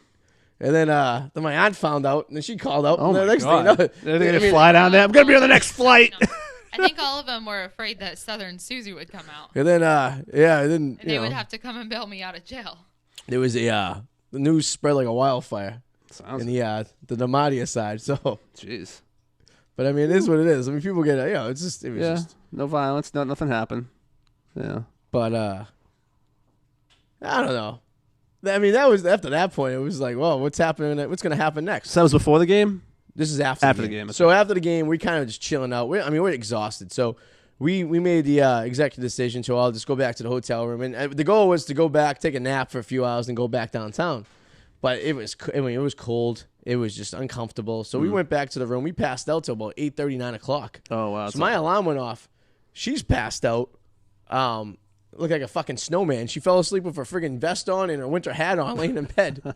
And then my aunt found out, and then she called out. Oh and the my next God! thing They're you know, gonna fly down there. I'm gonna be on the next flight. No. I think all of them were afraid that Southern Susie would come out. and then and then And you they know, would have to come and bail me out of jail. there was the news spread like a wildfire Sounds. in the Damadia side. So, Jeez. but I mean, it is what it is. I mean, people get it's just it was Yeah. just. No violence. Nothing happened. Yeah. But I don't know. I mean, that was after that point. It was like, well, what's happening? What's going to happen next? So that was before the game. This is after the game. So after the game, we kind of just chilling out. We're exhausted. So we made the executive decision to all just go back to the hotel room, and the goal was to go back, take a nap for a few hours, and go back downtown. But it was cold. It was just uncomfortable. So we went back to the room. We passed out till about 8:30, 9 o'clock. Oh wow. So my alarm went off. She's passed out. Looked like a fucking snowman. She fell asleep with her friggin' vest on and her winter hat on, laying in bed.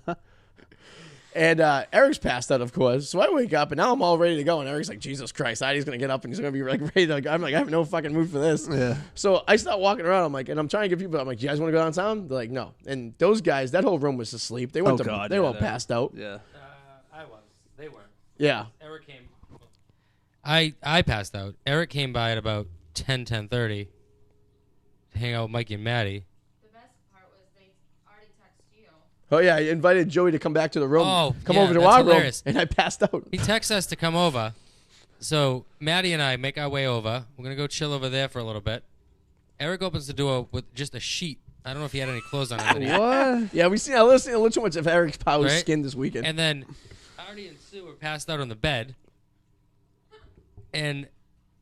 And Eric's passed out, of course. So I wake up, and now I'm all ready to go. And Eric's like, Jesus Christ, Arty's going to get up, and he's going to be like ready to go. I'm like, I have no fucking mood for this. Yeah. So I start walking around. I'm like, and I'm trying to get people. I'm like, you guys want to go downtown? They're like, no. And those guys, that whole room was asleep. They went they were all passed out. Yeah. I was. They were. Yeah. Eric came. I passed out. Eric came by at about 10:30 to hang out with Mikey and Maddie. The best part was they already texted you. Oh, yeah. I invited Joey to come back to the room. Come yeah, over to that's our hilarious. room. And I passed out. He texts us to come over. So Maddie and I make our way over. We're going to go chill over there for a little bit. Eric opens the door with just a sheet. I don't know if he had any clothes on underneath. What? Yeah, we seen a little too much of Eric's Powers Right? skin this weekend. And then Arty and Sue were passed out on the bed. And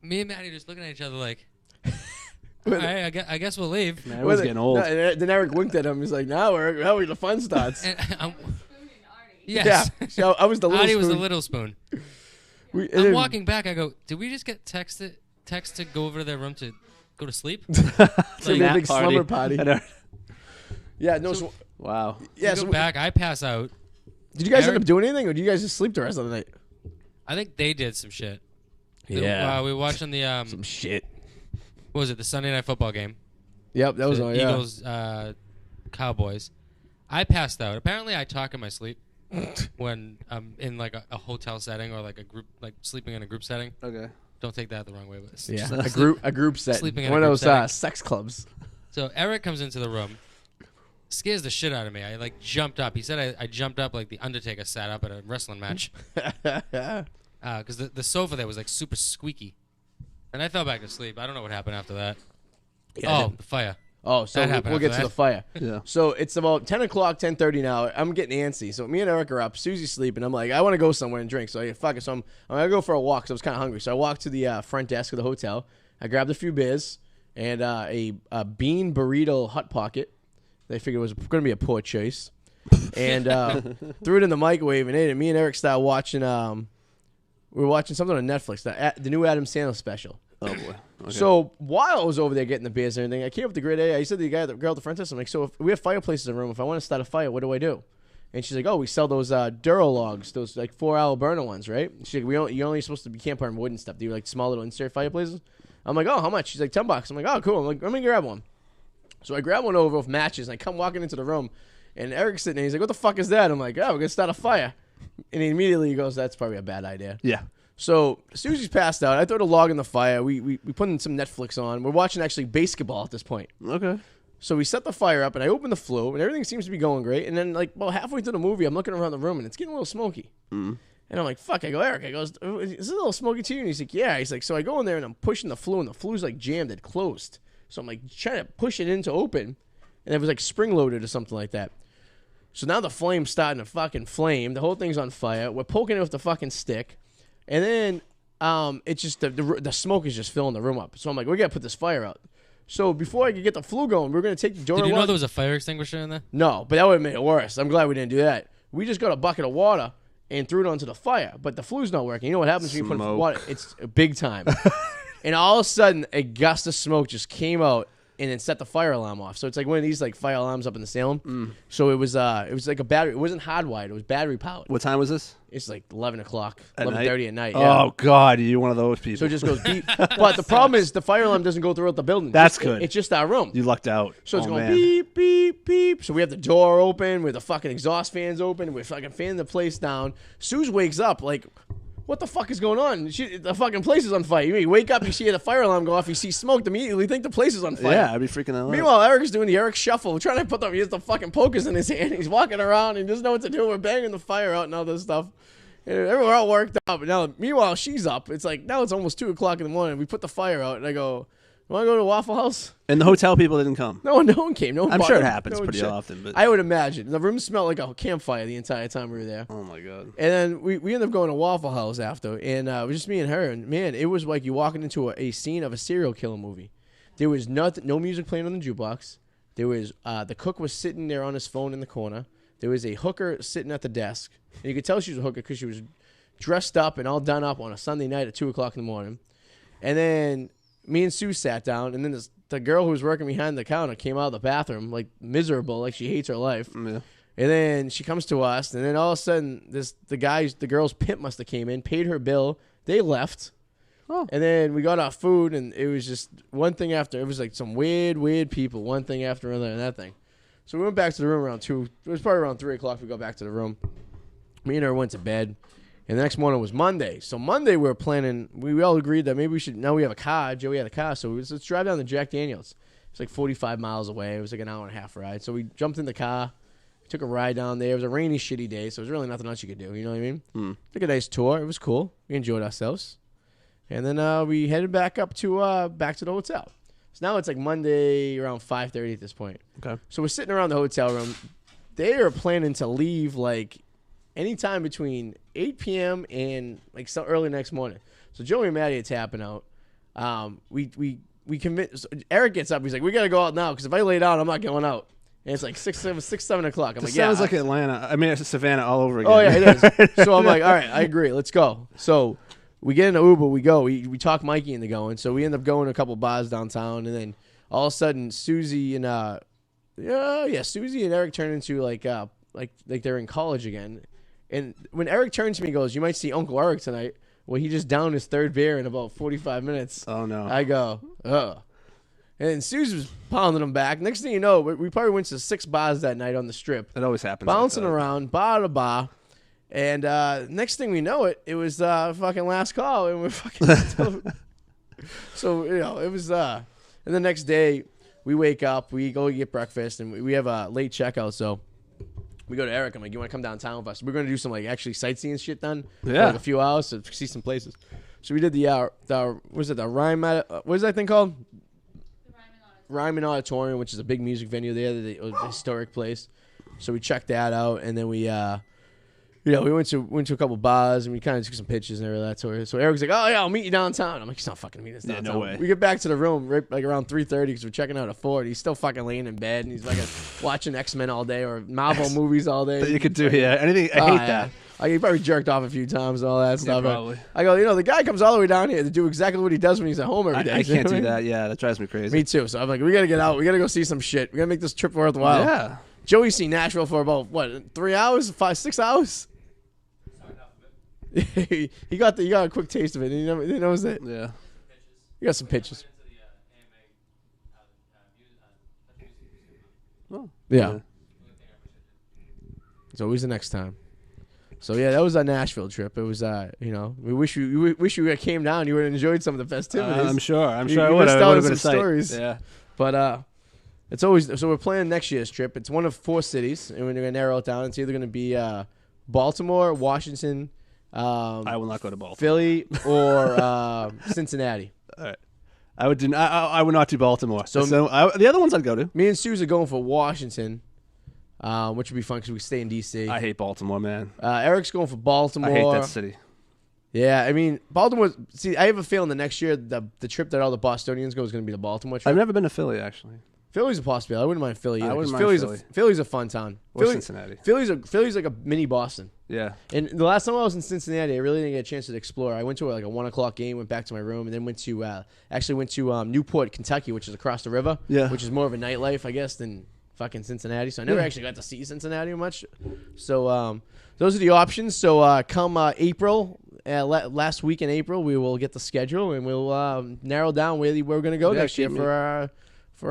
me and Maddie just looking at each other like, all right, I guess we'll leave. Man, it was getting old. No, and then Eric winked at him. He's like, now the fun starts. And I'm, Spooning Arty. yes. Yeah. So I was the little Arty spoon. was the little spoon. I'm walking back. I go, did we just get text to go over to their room to go to sleep? It's a Nap big slumber party. party. Yeah, no. So, Wow. yeah. We So go back. I pass out. did you guys end Eric- up doing anything, or did you guys just sleep the rest of the night? I think they did some shit. We were watching the Some shit. what was it? The Sunday Night Football game. Yep, that was The all. Yeah. Eagles, Cowboys. I passed out. Apparently, I talk in my sleep when I'm in like a hotel setting or like a group, like sleeping in a group setting. Okay. Don't take that the wrong way. But it's Yeah, just a group set. sleeping in One a of group those setting. sex clubs. So Eric comes into the room, scares the shit out of me. I like jumped up. He said I jumped up like the Undertaker sat up at a wrestling match because the sofa there was like super squeaky, and I fell back to sleep. I don't know what happened after that. Yeah, The fire. Oh, so That happened we'll get after to the that. fire. Yeah. So it's about 10 o'clock, 10:30 now. I'm getting antsy. So me and Eric are up. Susie's sleeping. I'm like, I want to go somewhere and drink. So I fuck it. So I'm going to go for a walk. So I was kind of hungry. So I walked to the front desk of the hotel. I grabbed a few beers and a bean burrito Hot Pocket. They figured it was going to be a poor choice. And threw it in the microwave and ate it. Me and Eric started watching, we were watching something on Netflix, the new Adam Sandler special. Oh boy. Okay. So while I was over there getting the beers and everything, I came up to grade A. I said to the girl at the front desk, I'm like, so if we have fireplaces in the room, if I want to start a fire, what do I do? And she's like, oh, we sell those Duro logs, those like 4-hour burner ones, right? She's like, you're only supposed to be can't burn wood and stuff. Do you like small little insert fireplaces? I'm like, oh, how much? She's like, $10. I'm like, oh, cool. I'm like, let me grab one. So I grab one over with matches and I come walking into the room, and Eric's sitting there. He's like, what the fuck is that? I'm like, oh, we're gonna start a fire. And he immediately goes, that's probably a bad idea. Yeah. So Susie's passed out. I throw the log in the fire. We put in some Netflix on. We're watching actually basketball at this point. Okay. So we set the fire up, and I open the flue, and everything seems to be going great. And then, like, about halfway through the movie, I'm looking around the room, and it's getting a little smoky. And I'm like, fuck. I go, Eric. I goes, is this a little smoky to you? And he's like, yeah. He's like, so I go in there, and I'm pushing the flue, and the flue's, like, jammed. It closed. So I'm, like, trying to push it in to open, and it was, like, spring-loaded or something like that. So now the flame's starting to fucking flame. The whole thing's on fire. We're poking it with the fucking stick. And then it's just the smoke is just filling the room up. So I'm like, we gotta put this fire out. So before I could get the flue going, we were gonna take the door. Did you know there was a fire extinguisher in there? No, but that would have made it worse. I'm glad we didn't do that. We just got a bucket of water and threw it onto the fire, but the flue's not working. You know what happens when you put Smoke. water? It's a big time. And all of a sudden, a gust of smoke just came out, and then set the fire alarm off. So it's like one of these like fire alarms up in the Salem. So it was like a battery. It wasn't hardwired. It was battery powered. What time was this? It's like 11 o'clock, At 11:30 at night. Yeah. Oh God, you're one of those people. So it just goes beep. But the problem is the fire alarm doesn't go throughout the building. That's good. It's just our room. You lucked out. So it's going man. beep, beep, beep. So we have the door open with the fucking exhaust fans open. We're fucking fanning the place down. Suze wakes up like, what the fuck is going on? The fucking place is on fire. You wake up, you see the fire alarm go off, you see smoke, immediately think the place is on fire. Yeah, I'd be freaking out. Meanwhile, Eric's doing the Eric shuffle. We're trying to put he has the fucking pokers in his hand. He's walking around and doesn't know what to do. We're banging the fire out and all this stuff. And we're all worked up. Now, meanwhile, she's up. It's like, now it's almost 2 o'clock in the morning. We put the fire out and I go, you want to go to Waffle House? And the hotel people didn't come. No one came. No one I'm bought sure it them. happens No one pretty checked. often. But I would imagine. The room smelled like a campfire the entire time we were there. oh my God. And then we ended up going to Waffle House after, and it was just me and her. And man, it was like you walking into a scene of a serial killer movie. There was no music playing on the jukebox. There was the cook was sitting there on his phone in the corner. There was a hooker sitting at the desk, and you could tell she was a hooker because she was dressed up and all done up on a Sunday night at 2 o'clock in the morning. And then me and Sue sat down, and then the girl who was working behind the counter came out of the bathroom like miserable, like she hates her life. Yeah. And then she comes to us, and then all of a sudden, the girl's pimp must have came in, paid her bill. They left. Oh. And then we got our food, and it was just one thing after. It was like some weird people, one thing after another, and that thing. So we went back to the room around 2. It was probably around 3 o'clock we got back to the room. Me and her went to bed. And the next morning was Monday. So Monday we were planning, we all agreed that maybe we should, now we have a car, Joey had a car, so let's drive down to Jack Daniels. It's like 45 miles away. It was like an hour and a half ride. So we jumped in the car, took a ride down there. It was a rainy, shitty day, so there was really nothing else you could do, you know what I mean? Took a nice tour. It was cool. We enjoyed ourselves. And then we headed back up to the hotel. So now it's like Monday around 5:30 at this point. Okay. So we're sitting around the hotel room. They are planning to leave like anytime between 8 p.m. and like so early next morning. So Joey and Maddie are tapping out. We commit. Eric gets up. He's like, we got to go out now because if I lay down, I'm not going out. And it's like 7 o'clock. I'm This like, yeah. sounds like Atlanta. I mean, it's Savannah all over again. Oh, yeah, it is. So I'm like, all right, I agree. Let's go. So we get in an Uber. We go. We talk Mikey into going. So we end up going to a couple bars downtown. And then all of a sudden, Susie and Susie and Eric turn into like they're in college again. And when Eric turns to me and goes, you might see Uncle Eric tonight. Well, he just downed his third beer in about 45 minutes. Oh, no. I go, ugh. And Suze was pounding him back. Next thing you know, we probably went to 6 bars that night on the Strip. It always happens. Bouncing like that. around, bar to bar. And next thing we know it was fucking last call. And we're fucking... So, it was... And the next day, we wake up, we go get breakfast, and we have a late checkout, so... We go to Eric. I'm like, you want to come downtown with us? We're going to do some like actually sightseeing shit done. Yeah. For like a few hours to see some places. So we did the Ryman, what is that thing called? The Ryman Auditorium, which is a big music venue there, the historic place. So we checked that out, and then we we went to a couple bars and we kind of took some pictures and everything like that. So Eric's like, oh yeah, I'll meet you downtown. I'm like, he's not fucking meeting us Yeah, downtown. no way. We get back to the room right like around 3:30 because we're checking out at 4. He's still fucking laying in bed and he's like watching X-Men all day or Marvel movies all day. You could do, yeah. Anything. I hate that. He probably jerked off a few times and all that stuff. probably. I go, the guy comes all the way down here to do exactly what he does when he's at home every day. I can't do that. Yeah, that drives me crazy. Me too. So I'm like, we got to get out. We got to go see some shit. We got to make this trip worthwhile. Yeah. Joey's seen Nashville for about, 3 hours? 6 hours? he got a quick taste of it. And he knows it. Yeah. You got some pictures. Oh. Yeah. It's always the next time. So yeah, that was our Nashville trip. It was we wish you came down. You would have enjoyed some of the festivities. I'm sure I You would missed out on have been some a sight. stories. Yeah. But it's always so we're planning next year's trip. It's one of 4 cities, and we're gonna narrow it down. It's either gonna be Baltimore, Washington, I will not go to Baltimore. Philly, or Cincinnati. All right. I would not do Baltimore. So the other ones I'd go to. Me and Suze are going for Washington, which would be fun because we stay in D.C. I hate Baltimore, man. Eric's going for Baltimore. I hate that city. Yeah, I mean, Baltimore. See, I have a feeling the next year the trip that all the Bostonians go is going to be the Baltimore trip. I've never been to Philly, actually. Philly's a possibility. I wouldn't mind Philly either. I wouldn't 'cause mind Philly's Philly. Philly's a fun town. Or Cincinnati. Philly's like a mini Boston. Yeah. And the last time I was in Cincinnati, I really didn't get a chance to explore. I went to like a 1:00 game, went back to my room, and then went to Newport, Kentucky, which is across the river. Yeah. Which is more of a nightlife, I guess, than fucking Cincinnati. So I never actually got to see Cincinnati much. So those are the options. So come April, last week in April, we will get the schedule and we'll narrow down where we're going to go next year for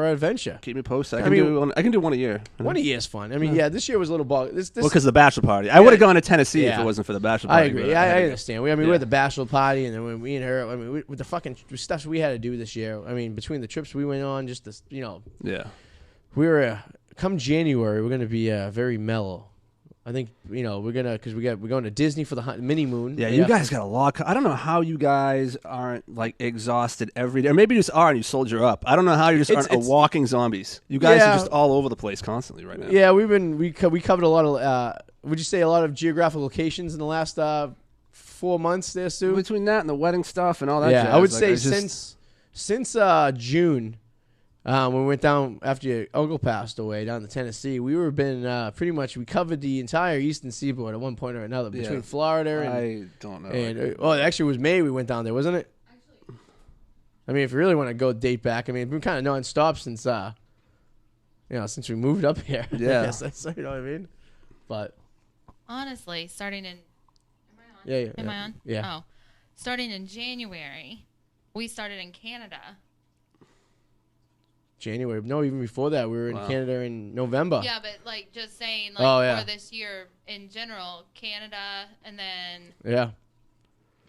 our adventure. Keep me posted. I mean, I can do one a year. One a year is fun. I mean, yeah, this year was a little bog. This Well, because of the bachelor party. I would have gone to Tennessee if Yeah. it wasn't for the bachelor I party. agree. but Yeah, had I to go. understand. We Yeah. were at the bachelor party, and then when me and her, I mean, with the fucking stuff we had to do this year. I mean, between the trips we went on, just this, Yeah. we were come January, we're gonna be very mellow. I think we're gonna because we're going to Disney for the mini moon. Yeah, you guys got a lot. I don't know how you guys aren't like exhausted every day, or maybe you just are and you soldier up. I don't know how you just aren't walking zombies. You guys Yeah. are just all over the place constantly right now. Yeah, we covered a lot of. Would you say a lot of geographic locations in the last 4 months there, Stu? Between that and the wedding stuff and all that. Yeah, jazz, I would like, say it's just- since June, when we went down after your uncle passed away down to Tennessee, we pretty much we covered the entire eastern seaboard at one point or another between Yeah. Florida and I don't know. actually it was May we went down there, wasn't it? I mean, if you really want to go date back, I mean, we've been kind of nonstop since since we moved up here. Yeah. I guess that's, you know what I mean. But Honestly, starting in. Am I on? Yeah. Am I on? Yeah. Oh. Starting in January, we started in Canada. January, no, even before that, we were in Wow. Canada in November. Yeah, but like just saying, like Oh, yeah. for this year in general, Canada, and then Yeah.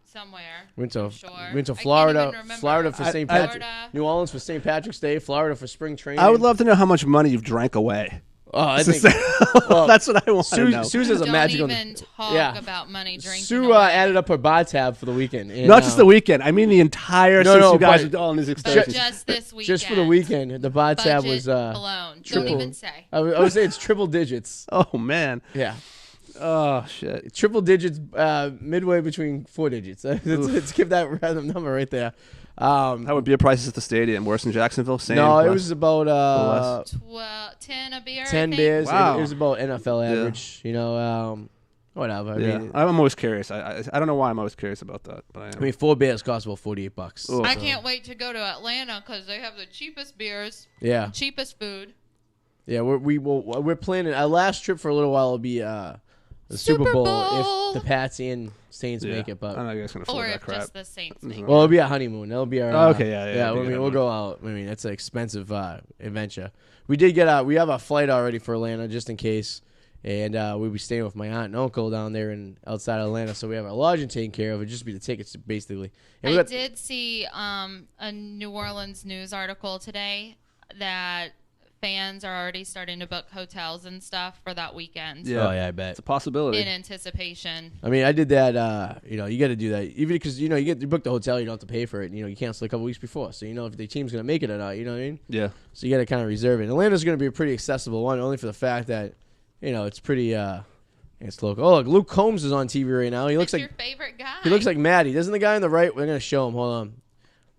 somewhere. Went to I'm sure. went to I can't Florida, even remember. Florida for St. I- Patrick, New Orleans for St. Patrick's Day, Florida for spring training. I would love to know how much money you've drank away. Oh, I think That's what I want to know. Sue's has a Don't magical. even talk Yeah. about money drinking. Sue away. added up her bar tab for the weekend. And, Not just the weekend. I mean the entire. No, since no, you guys but are all in these But excursions. just this weekend. just for the weekend, the bar tab Budget was alone. triple. Don't even say. I would say it's triple digits. Oh man. Yeah, Oh shit. triple digits, midway between 4 digits. Let's give that random number right there. How would beer prices at the stadium? Worse than Jacksonville? Same? No, it less? was about less? 10 a beer. I 10 think. beers. Wow. It was about NFL Yeah. average. Whatever. Yeah. I mean, I'm always curious. I don't know why I'm always curious about that, but I am. 4 beers cost about $48. Ooh. I So, can't wait to go to Atlanta because they have the cheapest beers, Yeah, cheapest food. yeah. We're planning our last trip for a little while will be the Super Super Bowl Bowl. if the Pats and Saints Yeah. make it. I But don't know you guys can afford Or that if crap. just the Saints make it. well, it'll be a honeymoon. That'll be our. Oh, okay, yeah. I big mean, we'll go out. I mean, that's an expensive adventure. We did we have a flight already for Atlanta just in case, and we'll be staying with my aunt and uncle down there in outside Atlanta. So we have our lodging taken care of. It'd just be the tickets basically. And we I got, did see a New Orleans news article today that fans are already starting to book hotels and stuff for that weekend Yeah. Oh yeah, I bet. It's a possibility. in anticipation. I mean, I did that. You got to do that, even because you book the hotel, you don't have to pay for it. You cancel a couple weeks before, so if the team's gonna make it or not. You know what I mean? Yeah. So you got to kind of reserve it. Atlanta's gonna be a pretty accessible one, only for the fact that it's pretty. It's local. Oh, look, Luke Combs is on TV right now. He looks That's like your favorite guy. he looks like Maddie. Doesn't the guy on the right? We're gonna show him. Hold on.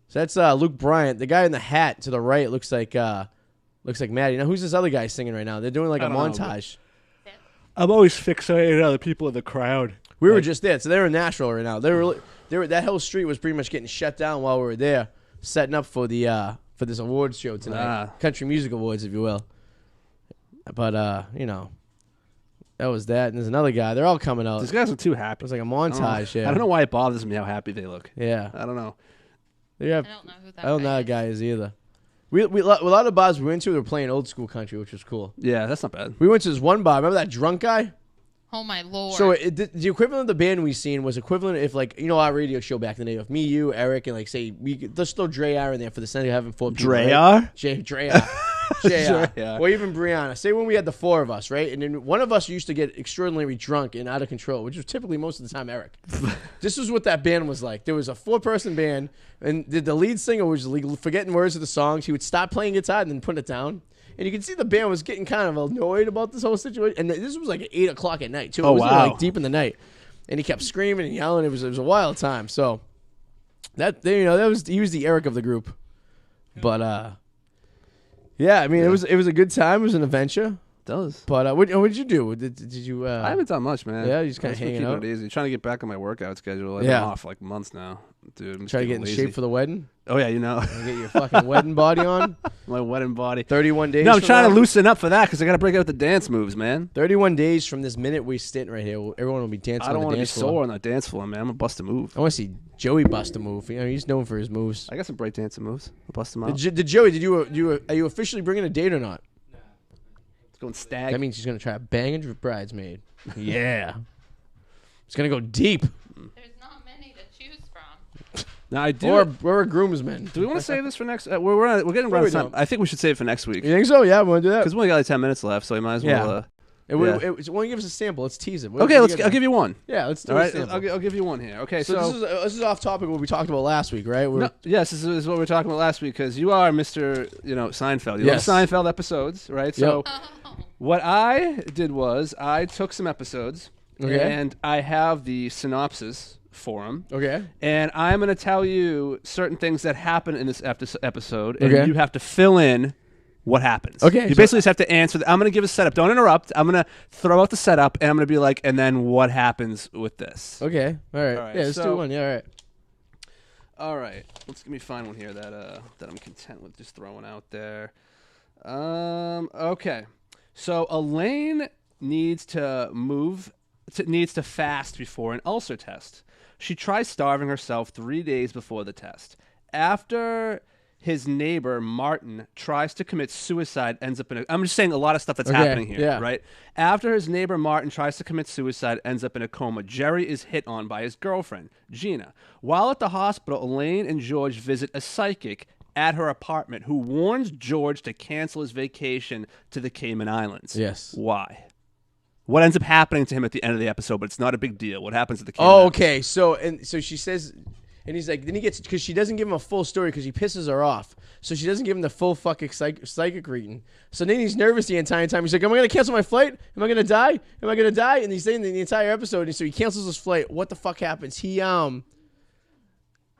So that's Luke Bryant. The guy in the hat to the right looks like Maddie. Now who's this other guy singing right now? They're doing like a I don't know, montage. I'm always fixated on the people in the crowd. We were just there, so they're in Nashville right now. They were that whole street was pretty much getting shut down while we were there, setting up for the for this awards show tonight, Country Music Awards, if you will. But that was that, and there's another guy. They're all coming out. These guys are too It happy. was like a I montage. don't know why it bothers me how happy they look. Yeah, I don't know. they have. I don't know who that I don't know guy that guy is either. A lot of bars we went to, they were playing old school country, which was cool. Yeah, that's not bad. We went to this one bar. Remember that drunk guy? Oh my lord. So the equivalent of the band we seen was equivalent if our radio show back in the day, if me, you, Eric, and let's throw Dre R in there for the Sunday having 4 people. Dre right? R? Dre R. JR. Dre R. Or even Brianna. Say when we had the 4 of us, right? And then one of us used to get extraordinarily drunk and out of control, which was typically most of the time Eric. This was what that band was like. There was a 4-person band, and the lead singer was forgetting words of the songs. He would stop playing guitar and then put it down. And you can see the band was getting kind of annoyed about this whole situation. And this was like at 8 o'clock at night, too. Oh, It was wow. like deep in the night. And he kept screaming and yelling. It was a wild time. So he was the Eric of the group. But Yeah, I mean, it was a good time. It was an adventure. Does. But what did you do? Did you? I haven't done much, man. Yeah, you just kinda I've been hanging keeping out? it easy. Trying to get back on my workout schedule. I've Yeah. been off like months now, dude. I'm just try to get getting in lazy. shape for the wedding? Oh yeah, you know, And get your fucking wedding body on. my wedding body. 31 days. No, I'm from trying now. to loosen up for that because I got to break out the dance moves, man. 31 days from this minute we sit right here, everyone will be dancing I don't on want the to be dance floor. sore on that dance floor, man. I'm gonna bust a move. I want to see Joey bust a move. You know, he's known for his moves. I got some break dancing moves. I'll bust them out. Did Joey? Are you officially bringing a date or not? It's going stag. That means he's gonna try to bang a bridesmaid. Yeah, it's gonna go deep. There's not many to choose from. Now I do. Or a groomsman. Do we want to save this for next? We're getting around we time. don't. I think we should save it for next week You think so? Yeah, we want to do that. because we only got like 10 minutes left, so we might as well. Yeah. Yeah. Why don't you give us a sample? Let's tease it. Okay, I'll give you one. Yeah, let's do All a right, sample. I'll give you one here. Okay, So this is off topic. What we talked about last week, right? yes, this is what we were talking about last week because you are Mr. Seinfeld. You Yes. love Seinfeld episodes, right? So Oh, what I did was I took some episodes Okay. and I have the synopsis for them. Okay. And I'm going to tell you certain things that happen in this episode, and Okay. you have to fill in what happens. Okay, You so- basically just have to answer. I'm going to give a setup. Don't interrupt. I'm going to throw out the setup, and I'm going to be like, and then what happens with this? Okay. All right. All right, Yeah, let's do so- one. Yeah. All right. All right. Let me find one here that I'm content with just throwing out there. Okay. So Elaine needs to fast before an ulcer test. She tries starving herself 3 days before the test. After his neighbor Martin tries to commit suicide, ends up in I'm just saying a lot of stuff that's Okay, happening here, yeah. right? After his neighbor Martin tries to commit suicide, ends up in a coma. Jerry is hit on by his girlfriend, Gina. While at the hospital, Elaine and George visit a psychic at her apartment who warns George to cancel his vacation to the Cayman Islands. Yes. Why? What ends up happening to him at the end of the episode, but it's not a big deal. What happens at the Cayman Oh, Islands? okay. So she says, and he's like, then he gets because she doesn't give him a full story because he pisses her off. So she doesn't give him the full fucking psychic reading. So then he's nervous the entire time. He's like, am I gonna cancel my flight? Am I gonna die? Am I gonna die? And he's saying the entire episode. And so he cancels his flight. What the fuck happens? He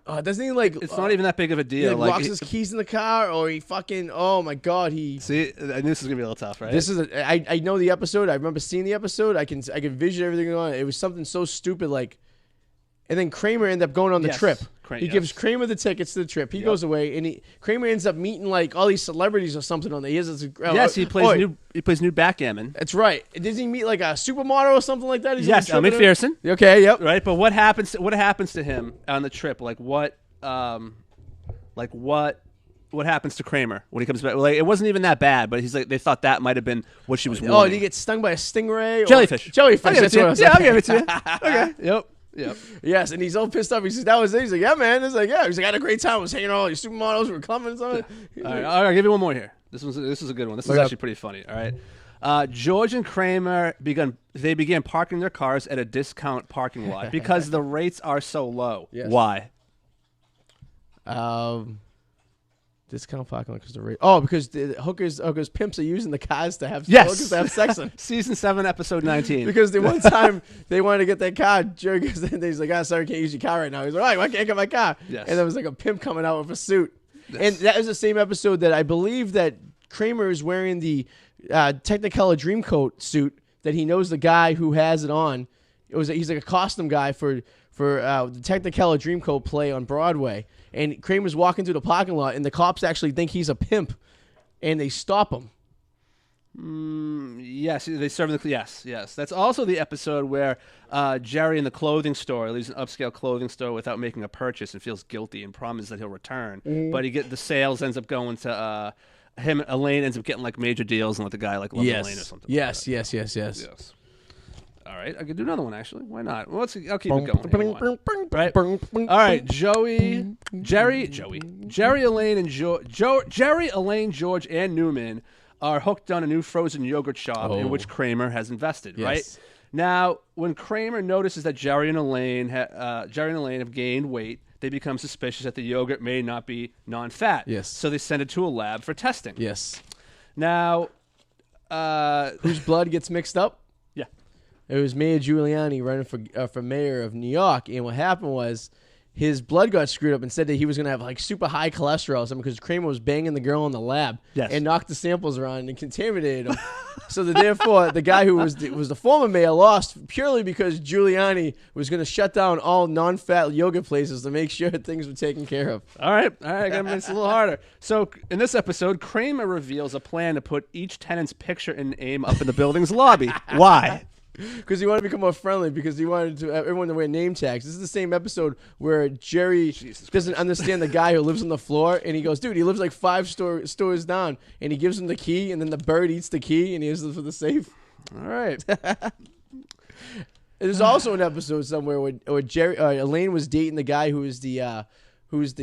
doesn't he like? It's not even that big of a He deal. like, locks his keys in the car, or he fucking. Oh my god, he. See, I knew this was gonna be a little tough, right? This is I know the episode. I remember seeing the episode. I can vision everything going on. It was something so stupid like, and then Kramer ended up going on the Yes. trip. He Yes. gives Kramer the tickets to the trip. He goes away, and Kramer ends up meeting like all these celebrities or something on there. He has this, yes, he plays new backgammon. That's right. Does he meet like a supermodel or something like that? He's on Yes, the trip with her? McPherson. Okay, yep. Right, but what happens to him on the trip? Like what happens to Kramer when he comes back? Like it wasn't even that bad, but he's like they thought that might have been what she was. Oh, did wanting. he get stung by a stingray? Jellyfish? Jellyfish. I'll give it That's to what you. I was Yeah, I'll saying. give it to you. Okay. Yep. Yes, and he's all pissed off. He says, that was it. He's like, yeah, man. It's like, yeah. He's like, I had a great time. I was hanging out. All these supermodels were coming and something. All right, I'll give you one more here. This is a good one. This is Look up. actually pretty funny. All right. George and Kramer began parking their cars at a discount parking lot because the rates are so low. Yes. Why? Discount parking lot because the rate. Oh, because the hookers pimps are using the cars to have Yes. hookers to have sex in. Season 7, episode 19. Because the one time they wanted to get their car, Jerry goes in, he's like, sorry, I can't use your car right now. He's like, why can't I get my car? Yes. And there was like a pimp coming out with a suit. And that was the same episode that I believe that Kramer is wearing the Technicolor Dreamcoat suit that he knows the guy who has it on. He's like a costume guy for the Technicolor Dreamcoat play on Broadway. And Kramer's walking through the parking lot, and the cops actually think he's a pimp, and they stop him. Yes, they serve yes. That's also the episode where Jerry in the clothing store leaves an upscale clothing store without making a purchase and feels guilty and promises that he'll return. But the sales ends up going to him. Elaine ends up getting like major deals and let the guy like love Elaine or something. Yes. Yes. All right, I could do another one actually. Why not? Well, I'll keep it going. Right. All right, Jerry, Elaine, and Jerry, Elaine, George, and Newman are hooked on a new frozen yogurt shop in which Kramer has invested. Yes. Right. Now, when Kramer notices that Jerry and Elaine have gained weight, they become suspicious that the yogurt may not be non-fat. Yes. So they send it to a lab for testing. Yes. Now, Whose blood gets mixed up? It was Mayor Giuliani running for mayor of New York, and what happened was his blood got screwed up and said that he was going to have like super high cholesterol or something because Kramer was banging the girl in the lab and knocked the samples around and contaminated them. So that therefore the guy who was the former mayor lost purely because Giuliani was going to shut down all non-fat yoga places to make sure things were taken care of. All right, gotta make this a little harder. So in this episode, Kramer reveals a plan to put each tenant's picture and name up in the building's lobby. Why? Because he wanted to become more friendly, because he wanted to everyone to wear name tags. This is the same episode where Jerry doesn't understand the guy who lives on the floor, and he goes, dude, he lives like 5 stores down, and he gives him the key, and then the bird eats the key, and he uses it for the safe. All right. There's also an episode somewhere where Elaine was dating the guy who was the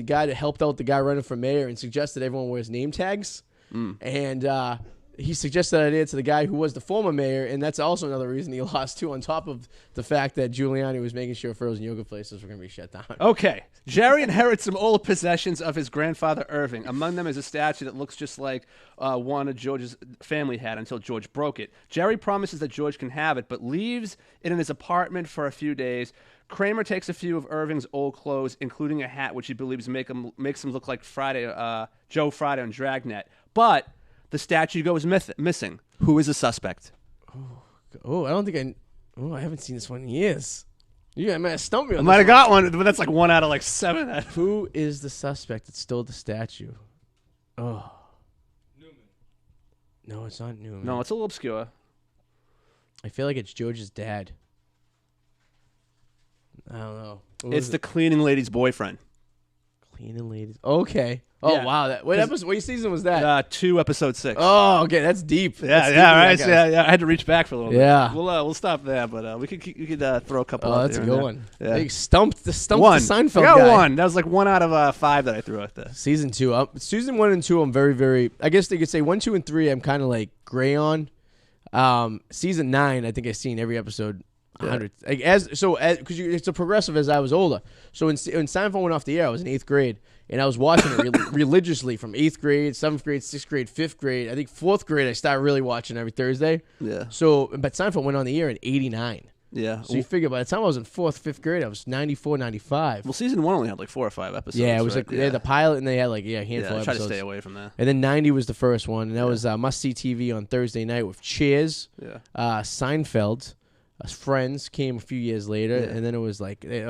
guy that helped out the guy running for mayor and suggested everyone wears name tags. And he suggested that idea to the guy who was the former mayor, and that's also another reason he lost too, on top of the fact that Giuliani was making sure frozen yoga places were going to be shut down. Okay. Jerry inherits some old possessions of his grandfather Irving. Among them is a statue that looks just like one of George's family had until George broke it. Jerry promises that George can have it, but leaves it in his apartment for a few days. Kramer takes a few of Irving's old clothes, including a hat, which he believes makes him look like Joe Friday on Dragnet. But the statue goes missing. Who is the suspect? I haven't seen this one in years. You might have stumped me on I might have got one, but that's like 1 out of like 7. Who is the suspect that stole the statue? Oh. Newman. No, it's not Newman. No, it's a little obscure. I feel like it's George's dad. I don't know. It's the cleaning lady's boyfriend. Cleaning ladies. Okay. Oh, Yeah. wow. What season was that? 2, episode 6. Oh, okay. That's deep. Yeah, That's right. deep, guys. Yeah. I had to reach back for a little bit. Yeah. We'll stop there, but we could throw a couple. Oh, out that's a there good and one. there. Yeah. They stumped the One. Seinfeld I got guy. 1. That was like 1 out of 5 that I threw out there. Season 2. Season 1 and 2, I'm very, very. I guess they could say 1, 2, and 3. I'm kind of like gray on. Season 9, I think I've seen every episode. 100. Because it's a progressive as I was older. So when Seinfeld went off the air, I was in 8th grade, and I was watching it religiously from 8th grade, 7th grade, 6th grade, 5th grade. I think 4th grade I started really watching every Thursday. Yeah. So, but Seinfeld went on the air in 89. Yeah. So you figure by the time I was in 4th, 5th grade, I was 94, 95. Well, season 1 only had like 4 or 5 episodes. Yeah, it was right? like they had the pilot, and they had like a handful I of try episodes. to stay away from that. And then 90 was the first one, and that was must-see TV on Thursday night with Cheers, Seinfeld. Friends came a few years later, and then it was like, they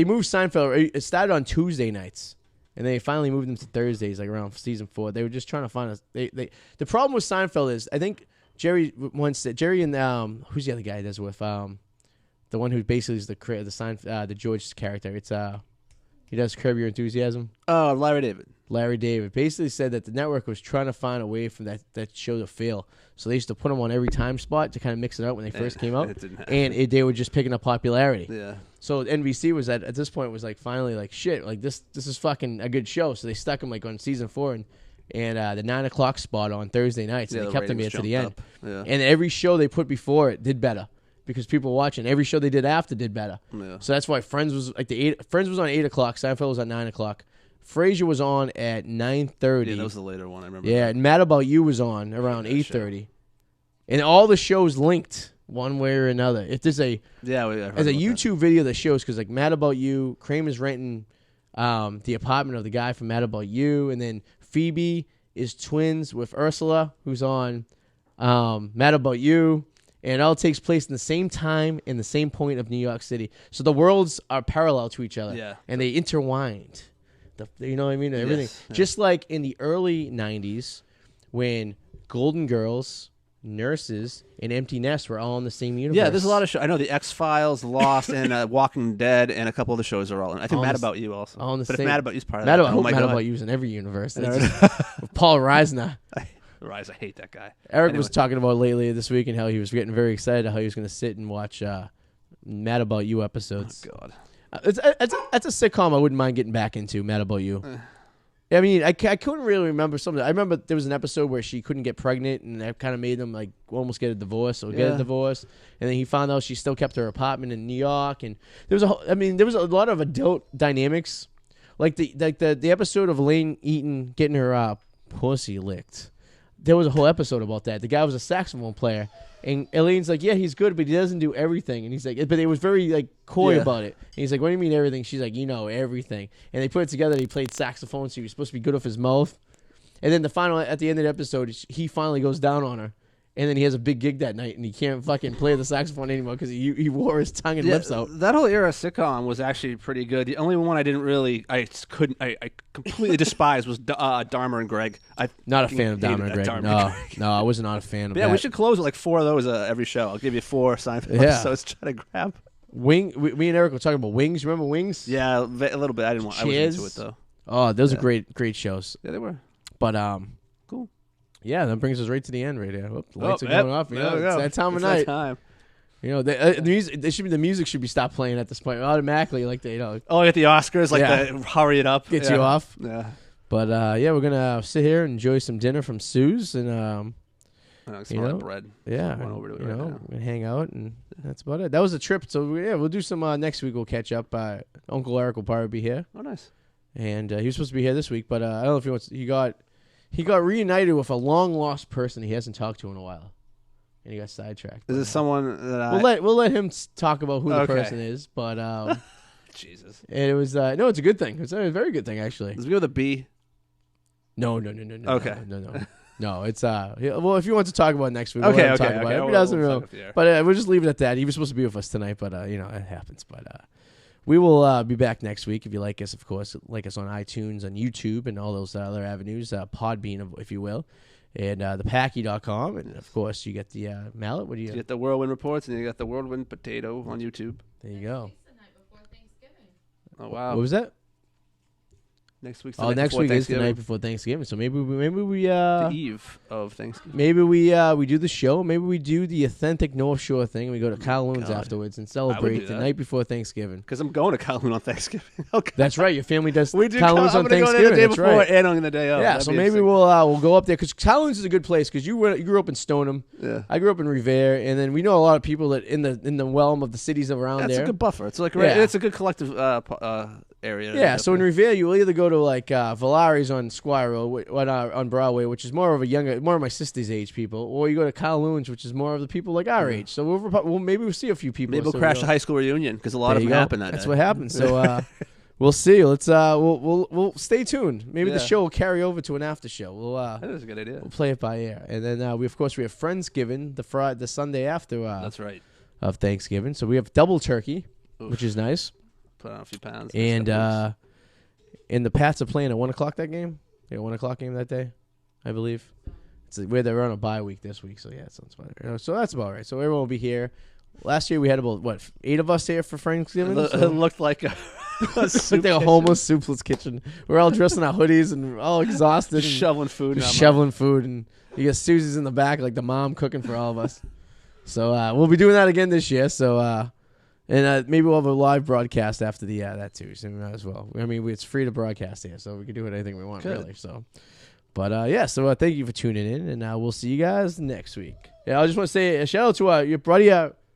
moved Seinfeld. It started on Tuesday nights, and they finally moved them to Thursdays, like around season 4. They were just trying to find the problem with Seinfeld is, I think Jerry and who's the other guy that's with the one who basically is the George character. It's he does Curb Your Enthusiasm. Oh, Larry David basically said that the network was trying to find a way for that show to fail. So they used to put them on every time spot to kind of mix it out when they first came out. They were just picking up popularity. Yeah. So NBC was at this point was like finally like shit, like this is fucking a good show. So they stuck him like on season 4 and the 9 o'clock spot on Thursday nights. And they kept him here to the end. Yeah. And every show they put before it did better. Because people were watching. Every show they did after did better. Yeah. So that's why Friends was like Friends was on 8 o'clock. Seinfeld was at 9 o'clock. Frasier was on at 9:30. Yeah, that was the later one. I remember. Yeah, and Mad About You was on around 8:30. And all the shows linked one way or another. If there's a YouTube video that shows, because like Mad About You, Kramer's renting the apartment of the guy from Mad About You, and then Phoebe is twins with Ursula, who's on Mad About You. And it all takes place in the same time in the same point of New York City. So the worlds are parallel to each other. Yeah. And they intertwined. You know what I mean? Everything. Yes. Just like in the early 90s when Golden Girls, Nurses, and Empty Nest were all in the same universe. Yeah, there's a lot of shows. I know the X-Files, Lost, and Walking Dead, and a couple of the shows are all in. I think Mad About You also. All in the but same. if Mad About You's part of that, Mad About You's in every universe. With Paul Reisner. I hate that guy. Eric was talking about lately this week and how he was getting very excited how he was going to sit and watch Mad About You episodes. Oh, God. That's a sitcom I wouldn't mind getting back into, Mad About You. I mean, I couldn't really remember something. I remember there was an episode where she couldn't get pregnant, and that kind of made them like almost get a divorce or get a divorce. And then he found out she still kept her apartment in New York, and there was a lot of adult dynamics, like the episode of Elaine Eaton getting her pussy licked. there was a whole episode about that. The guy was a saxophone player, and Elaine's like, yeah, he's good, but he doesn't do everything. And he's like, but they was very like coy about it. And he's like, what do you mean everything? She's like, you know, everything. And they put it together. He played saxophone, so he was supposed to be good off his mouth. And then at the end of the episode, he finally goes down on her. And then he has a big gig that night, and he can't fucking play the saxophone anymore because he wore his tongue and lips out. That whole era of sitcom was actually pretty good. The only one I completely despised was Dharma and Greg. Not a fan of Dharma and Greg. No, I was not a fan of that. Yeah, we should close with like 4 of those every show. I'll give you 4 Seinfeld episodes to try to grab. Me and Eric were talking about Wings. Remember Wings? Yeah, a little bit. I wasn't into it though. Oh, those are great shows. Yeah, they were. But cool. Yeah, that brings us right to the end right there. The lights are going off. You know, it's that time of night. That time. You know, the music should be stopped playing at this point automatically. Like they, at the Oscars, the hurry it up, gets you off. Yeah. But we're gonna sit here and enjoy some dinner from Sue's and bread. Yeah, and hang out, and that's about it. That was a trip. So we'll do some next week. We'll catch up. Uncle Eric will probably be here. Oh, nice. And he was supposed to be here this week, but I don't know if he wants. He got reunited with a long lost person he hasn't talked to in a while, and he got sidetracked. Is this someone that we'll let him talk about who the person is? But Jesus, and it was no, it's a good thing. It's a very good thing actually. Does it begin with a B? No. Okay. No, it's well, if you want to talk about it next week, okay. Talk about it. He doesn't know, but we'll just leave it at that. He was supposed to be with us tonight, but it happens. But we will be back next week. If you like us, of course, like us on iTunes, on YouTube, and all those other avenues, Podbean, if you will, and thepacky.com. And, of course, you get the mallet. What do you get? The Whirlwind Reports, and you got the Whirlwind Potato on YouTube. There you go. Oh, wow. What was that? Next week's next week is the night before Thanksgiving. So maybe we the eve of Thanksgiving. Maybe we do the show. Maybe we do the authentic North Shore thing. And we go to Kowloon's afterwards and celebrate the night before Thanksgiving. Because I'm going to Kowloon on Thanksgiving. Okay. That's right. Your family does. We do Kowloon's on Thanksgiving. Go there the day That's before right. and on the day of. Yeah. That'd so be maybe we'll go up there because Kowloon's is a good place because you grew up in Stoneham. Yeah. I grew up in Revere, and then we know a lot of people that in the realm of the cities around there. That's a good buffer. It's like it's a good collective area. Yeah, so in Revere, you will either go to like Valari's on Squire Road, on Broadway, which is more of my sister's age people, or you go to Kowloon's, which is more of the people like our age. So maybe we'll see a few people. Maybe we'll crash a high school reunion because a lot of them happen that That's day. what happens. So we'll see. Let's we'll stay tuned. Maybe the show will carry over to an after show. That is a good idea. We'll play it by ear, and then we have Friendsgiving the Sunday after. That's right. Of Thanksgiving, so we have double turkey, which is nice. Put on a few pounds. And the Pats are playing at 1:00 that game. They got 1:00 game that day, I believe. They're on a bye week this week, so yeah, it sounds fun. So that's about right. So everyone will be here. Last year we had about 8 of us here for Friendsgiving. It looked like a homeless soup's kitchen. We're all dressed in our hoodies and we're all exhausted, shoveling food, and you got Susie's in the back, like the mom cooking for all of us. So we'll be doing that again this year. So and maybe we'll have a live broadcast after that too. So we might as well. I mean, it's free to broadcast here, so we can do anything we want really. So, but So thank you for tuning in, and we'll see you guys next week. Yeah, I just want to say a shout out to your buddy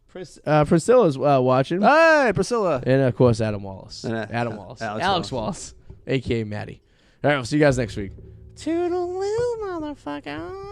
Priscilla's watching. Hey, Priscilla, and of course Adam Wallace. Alex Wallace, aka Maddie. All right, we'll see you guys next week. Toodaloo, motherfuckers.